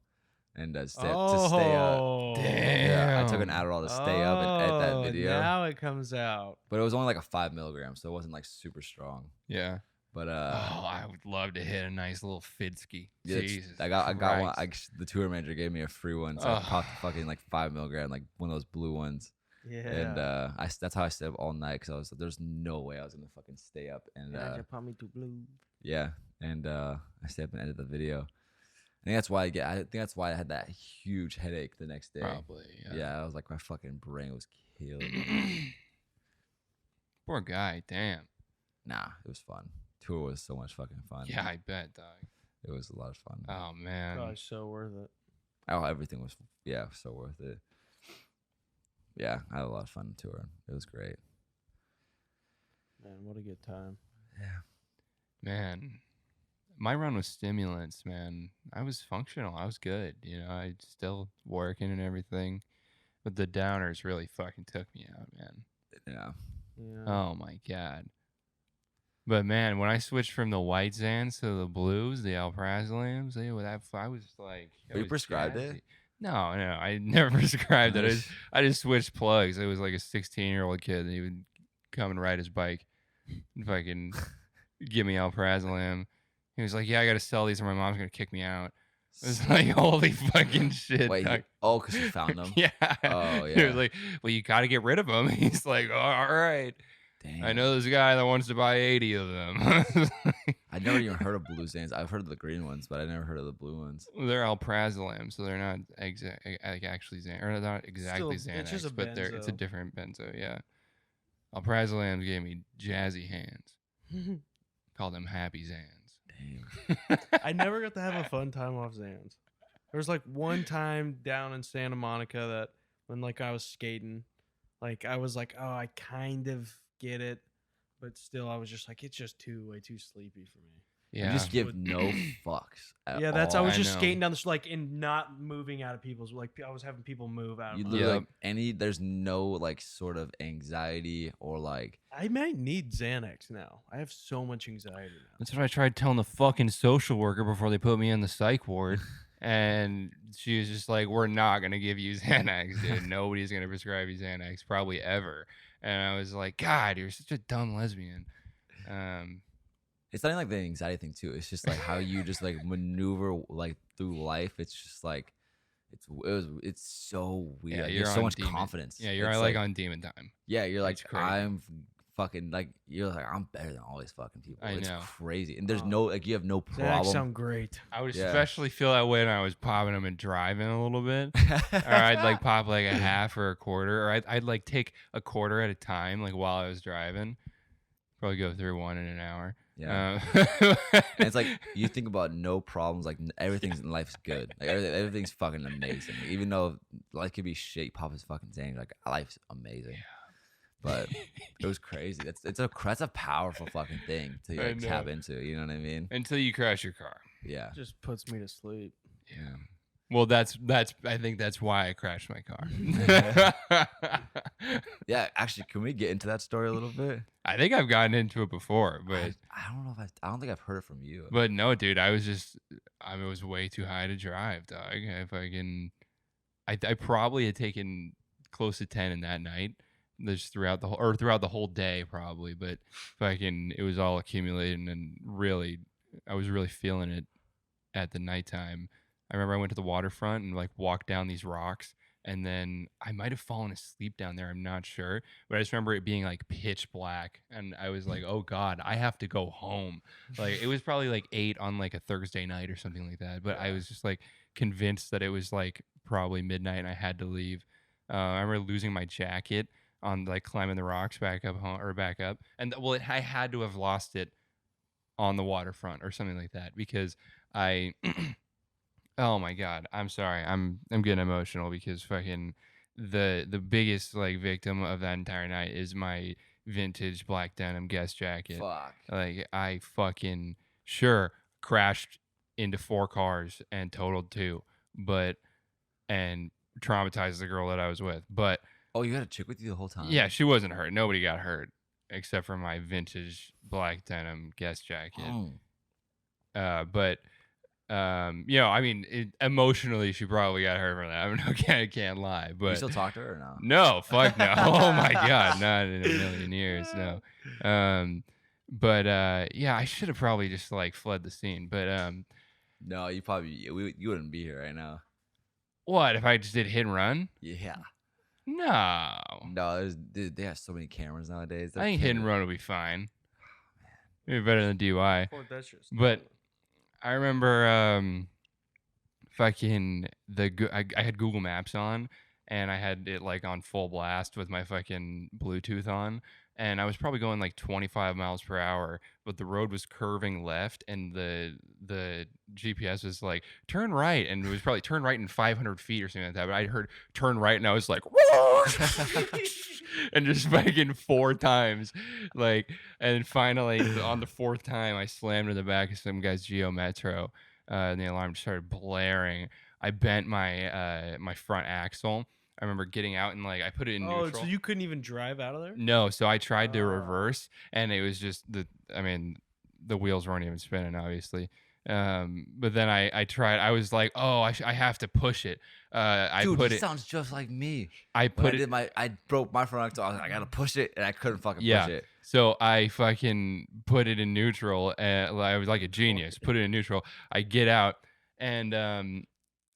and to stay up. Damn. Yeah, I took an Adderall to stay up and edit that video. Now it comes out. But it was only like a 5 milligram, so it wasn't like super strong. Yeah. But Oh, I would love to hit a nice little Fidski. yeah, Jesus. I got one. Christ. The tour manager gave me a free one, so I Ugh. popped the fucking like 5 milligram, like one of those blue ones. Yeah. And that's how I stayed up all night because there's no way I was gonna fucking stay up. And put me to blue. yeah, and I stayed up and edited the video. I think that's why I had that huge headache the next day. Probably. Yeah, I was like my fucking brain was killing me. Poor guy. Damn. Nah, it was fun. Tour was so much fucking fun. Yeah, I bet, dog. It was a lot of fun. Oh man. Probably so worth it. Oh, everything was so worth it. Yeah, I had a lot of fun on tour. It was great. Man, what a good time. Yeah. Man, my run was stimulants, man. I was functional. I was good. You know, I still working and everything. But the downers really fucking took me out, man. Yeah. Yeah. Oh my god. But man, when I switched from the white Zans to the blues, the alprazolams, I was like, Have you prescribed it? jazzy. No, I never prescribed it. I just switched plugs. It was like a 16-year-old kid, and he would come and ride his bike and fucking give me alprazolam. He was like, "Yeah, I got to sell these, or my mom's gonna kick me out." It was like, holy fucking shit. Wait, dog. because you found them? Yeah. Oh, He yeah. was like, well, you got to get rid of them. He's like, oh, all right. Damn. I know this guy that wants to buy 80 of them. I never even heard of blue Xans. I've heard of the green ones, but I never heard of the blue ones. They're alprazolam, so they're not actually Xanax, or not exactly Still, Xanax, it's just a but it's a benzo. different benzo. Yeah, alprazolam gave me jazzy hands. Call them happy Xans. Damn. I never got to have a fun time off Xans. There was like one time down in Santa Monica that when like I was skating, like I was like, oh, I kind of get it, but still I was just like, it's just way too sleepy for me. Yeah, You just give no fucks. At Yeah, that's I all. was I just know. skating down the like and not moving out of people's like I was having people move out of You my literally Yep. like there's no like sort of anxiety or like I might need Xanax now. I have so much anxiety now. That's what I tried telling the fucking social worker before they put me in the psych ward. And she was just like, we're not going to give you Xanax, dude. Nobody's going to prescribe you Xanax, probably ever. And I was like, God, you're such a dumb lesbian. it's not even like the anxiety thing too. It's just like how you just like maneuver like through life. It's just like it's so weird. Yeah, Like, you're there's so on much demon. confidence. Yeah, you're It's like on demon time. yeah, you're like it's crazy. I'm fucking like you're like I'm better than all these fucking people. I It's know. crazy, and there's Oh. no like you have no Xanax problem. sound great. I would Yeah. especially feel that way when I was popping them and driving a little bit. Or I'd like pop like a half or a quarter. Or I'd like take a quarter at a time, like while I was driving. Probably go through one in an hour. Yeah. And it's like you think about no problems, like everything's in life's good, like everything's fucking amazing. Even though life could be shit, pop is fucking saying like life's amazing. But it was crazy. That's a powerful fucking thing to I like tap know. into. You know what I mean? until you crash your car. Yeah. Just puts me to sleep. Yeah. Well, that's I think that's why I crashed my car. Yeah. Actually, can we get into that story a little bit? I think I've gotten into it before, but I don't know if I don't think I've heard it from you. but no, dude, I was way too high to drive, dog. I probably had taken close to 10 in that night. Just throughout the whole day probably, but it was all accumulating and really I was really feeling it at the nighttime. I remember I went to the waterfront and like walked down these rocks, and then I might have fallen asleep down there. I'm not sure, but I just remember it being like pitch black, and I was like, "Oh God, I have to go home." Like it was probably like 8 on like a Thursday night or something like that. But I was just like convinced that it was like probably midnight and I had to leave. I remember losing my jacket on like climbing the rocks back up home or back up, and I had to have lost it on the waterfront or something like that because I. Oh my God, I'm sorry. I'm getting emotional because fucking the biggest like victim of that entire night is my vintage black denim Guess jacket. Fuck. Like I fucking sure crashed into 4 cars and totaled 2, and traumatized the girl that I was with. But Oh, you had a chick with you the whole time? yeah, she wasn't hurt. Nobody got hurt except for my vintage black denim Guess jacket. Oh. But I mean, emotionally, she probably got hurt from that. I mean, I can't lie, You but still talk to her or no? no, fuck no. Oh my God, not in a million years, no. Yeah, I should have probably just like fled the scene. But No, you wouldn't be here right now. what if I just did hit and run? Yeah. No, No, they have so many cameras nowadays. I think hit and run will be fine. Maybe better than DUI. That's just But I remember fucking I had Google Maps on, and I had it like on full blast with my fucking Bluetooth on, and I was probably going like 25 miles per hour, but the road was curving left, and the GPS was like turn right, and it was probably turn right in 500 feet or something like that. But I heard turn right, and I was like, and just fucking 4 times, like, and finally on the 4th time, I slammed in the back of some guy's Geo Metro, and the alarm just started blaring. I bent my my front axle. I remember getting out and like I put it in Oh, neutral. so you couldn't even drive out of there? No, so I tried to Oh. reverse, and it was just the wheels weren't even spinning, obviously. But then I tried. I was like, oh, I have to push it. Dude, put this it. sounds just like me. I When put I it. did I broke my front axle. I was like, I gotta push it, and I couldn't fucking Yeah. push it. So I fucking put it in neutral, and I was like a genius. Put it in neutral. I get out, and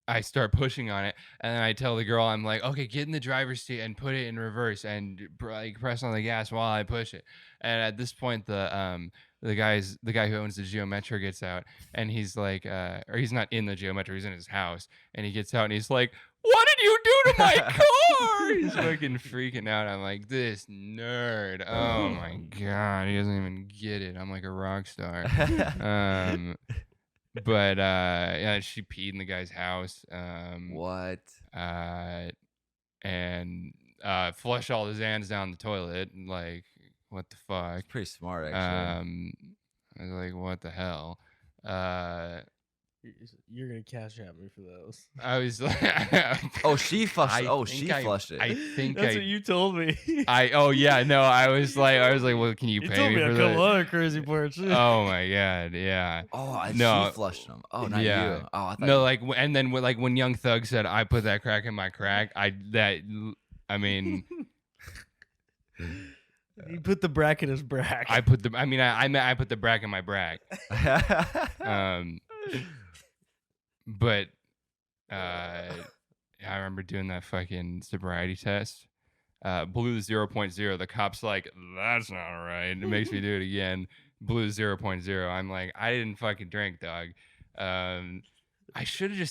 I start pushing on it, and then I tell the girl, I'm like, okay, get in the driver's seat and put it in reverse and like press on the gas while I push it. And at this point, the guy who owns the Geometra gets out, and he's like, or he's not in the Geometra, he's in his house, and he gets out and he's like, what did you do to my car? He's fucking freaking out. I'm like, this nerd. Oh my god, he doesn't even get it. I'm like a rock star. But yeah, she peed in the guy's house. What? And flush all the Zans down the toilet. Like, what the fuck? Pretty smart, actually. I was like, what the hell? You're gonna cash at me for those. I was like, Oh, she flushed. I She think flushed it. I think That's what you told me. Oh yeah, no, I was like, well, can you You pay told me me for a that? couple other crazy parts. Oh my god, yeah. Oh, and No. she flushed them. Oh, not Yeah. you. Oh, I thought No, you- like, and then when Young Thug said, "I put that crack in my crack," I mean, He put the brack in his brack. I put the, I mean, I put the brack in my brack. But I remember doing that fucking sobriety test. Blew the 0.0. The cop's like, that's not right. It makes me do it again. Blew 0.0. I'm like, I didn't fucking drink, dog. I should have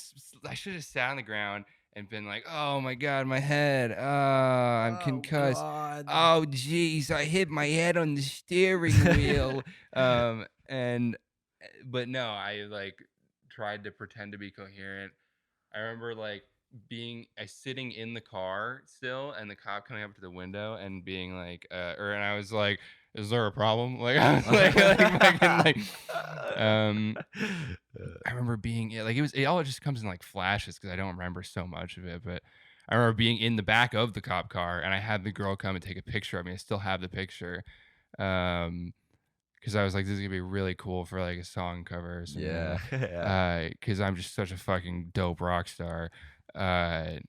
sat on the ground and been like, oh my god, my head. I'm concussed. God. Oh jeez, I hit my head on the steering wheel. But no, I like tried to pretend to be coherent. I remember like sitting in the car still, and the cop coming up to the window and being like, and I was like, "Is there a problem?" Like I was fucking, I remember being it all just comes in like flashes because I don't remember so much of it, but I remember being in the back of the cop car, and I had the girl come and take a picture of me. I still have the picture. Because I was like, this is gonna be really cool for like a song cover or something. Yeah. Because I'm just such a fucking dope rock star. God,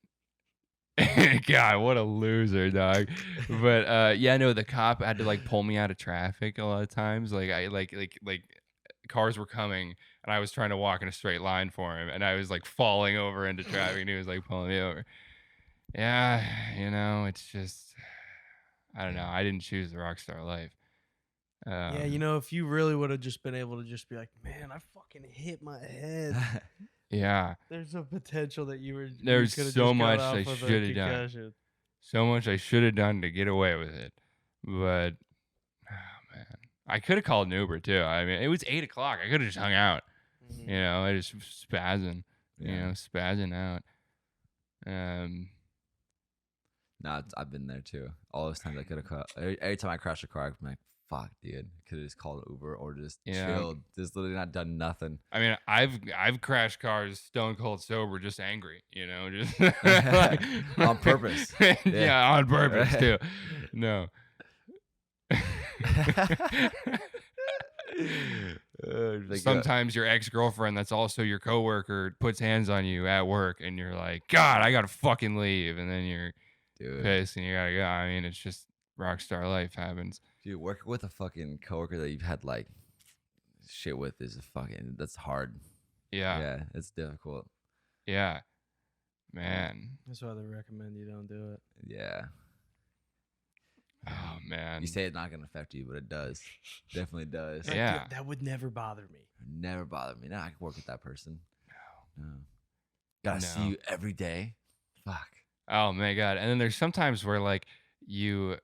what a loser, dog. But yeah, no, the cop had to like pull me out of traffic a lot of times. Like I like cars were coming, and I was trying to walk in a straight line for him, and I was like falling over into traffic, and he was like pulling me over. Yeah, it's just, I don't know. I didn't choose the rock star life. Yeah, if you really would have just been able to just be like, man, I fucking hit my head. Yeah. There's a potential that There's could've so just got much off I with a should have done. concussion. So much I should have done to get away with it. But, oh man. I could have called an Uber too. I mean, it was 8 o'clock. I could have just hung out. Mhm. I just spazzing. Yeah. Spazzing out. Nah, I've been there too. All those times I could have every time I crashed a car, I'm like, fuck, dude. Could have just called an Uber or just Yeah. chilled. Just literally not done nothing. I mean, I've crashed cars stone cold sober, just angry, just On purpose. Yeah, on purpose too. No. Sometimes your ex-girlfriend that's also your coworker puts hands on you at work, and you're like, God, I gotta fucking leave, and then you're Dude, pissed and you gotta go. I mean, it's just rock star life happens. dude, working with a fucking coworker that you've had like shit with is that's hard. Yeah. Yeah, it's difficult. Yeah. Man. That's why they recommend you don't do it. Yeah. Oh man. You say it's not gonna affect you, but it does. Definitely does. Like, Yeah. that would never bother me. Never bothered me. Now I can work with that person. No. Gotta No. see you every day. Fuck. Oh my god. And then there's sometimes where like you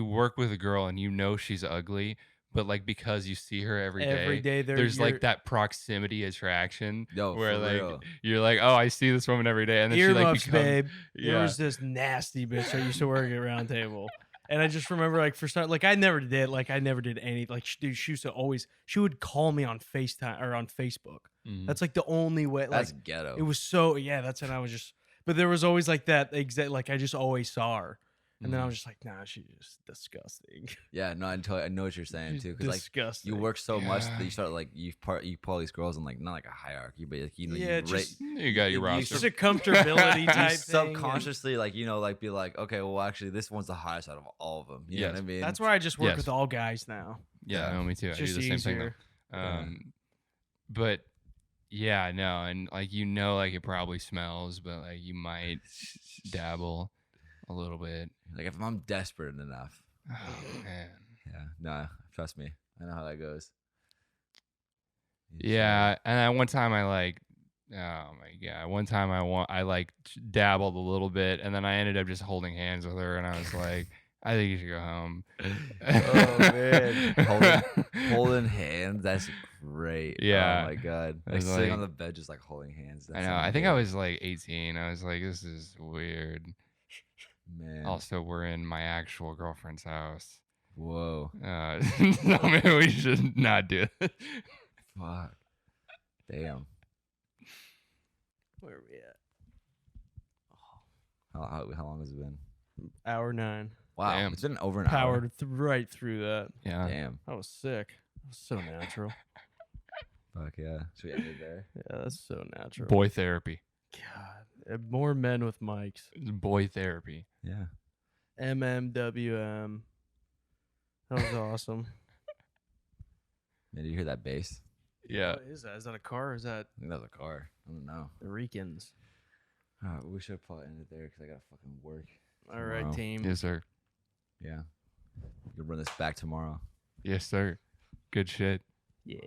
work with a girl and she's ugly, but like because you see her every day, there's like that proximity attraction Yo, where for like real. you're like, oh, I see this woman every day, and then she like Earmuffs, becomes, babe. There yeah, was this nasty bitch that used to work at Round Table. And I just remember, like, for start, like, I never did any, like, dude, she used to always, she would call me on FaceTime or on Facebook. Mhm. That's like the only way, like, That's ghetto. it was so, yeah, that's, and I was just, but there was always like that exact, like, I just always saw her. And then I Mhm. was just like, nah, she's just disgusting. Yeah, no, I know what you're saying She's too. Because like disgusting. you work so much Yeah. that you start like you pull all these girls in like not like a hierarchy, but like Yeah, you just- You got your you roster. It's just a comfortability you type thing. subconsciously like like be like, okay, well actually this one's the highest out of all of them. You know Yes. what I mean? That's why I just work Yes. with all guys now. Yeah, Yeah. no, me too. It's I do just the same thing. easier. Though. Yeah. But Yeah, no, and like like it probably smells, but like you might dabble a little bit. Like if I'm desperate enough. Oh man. Yeah, nah, trust me. I know how that goes. Yeah, and then one time I like, oh my god, one time I like dabbled a little bit, and then I ended up just holding hands with her, and I was like, I think you should go home. Oh man, holding hands. That's great. Yeah. Oh my god. I Like was sitting like- on the bed, just like holding hands. I That's know. I think I amazing. was like 18. I was like, this is weird. Man. Also, we're in my actual girlfriend's house. Whoa. So maybe we should not do it. Fuck. Damn. Where are we at? How long has it been? Hour 9. Wow. Damn. It's been over an hour. Powered right through that. Yeah. Damn. That was sick. That was so natural. Fuck yeah. Should we end it there? Yeah, that's so natural. Boy therapy. God, more men with mics. Boy therapy. Yeah. MMWM. That was awesome. Man, did you hear that bass? Yeah. What is that? Is that a car or is that I think that was a car. I don't know. the Ricans? We should probably end it there because I gotta fucking work. All right, Tomorrow. team. Yes, sir. Yeah. We can run this back tomorrow. Yes, sir. Good shit. Yeah.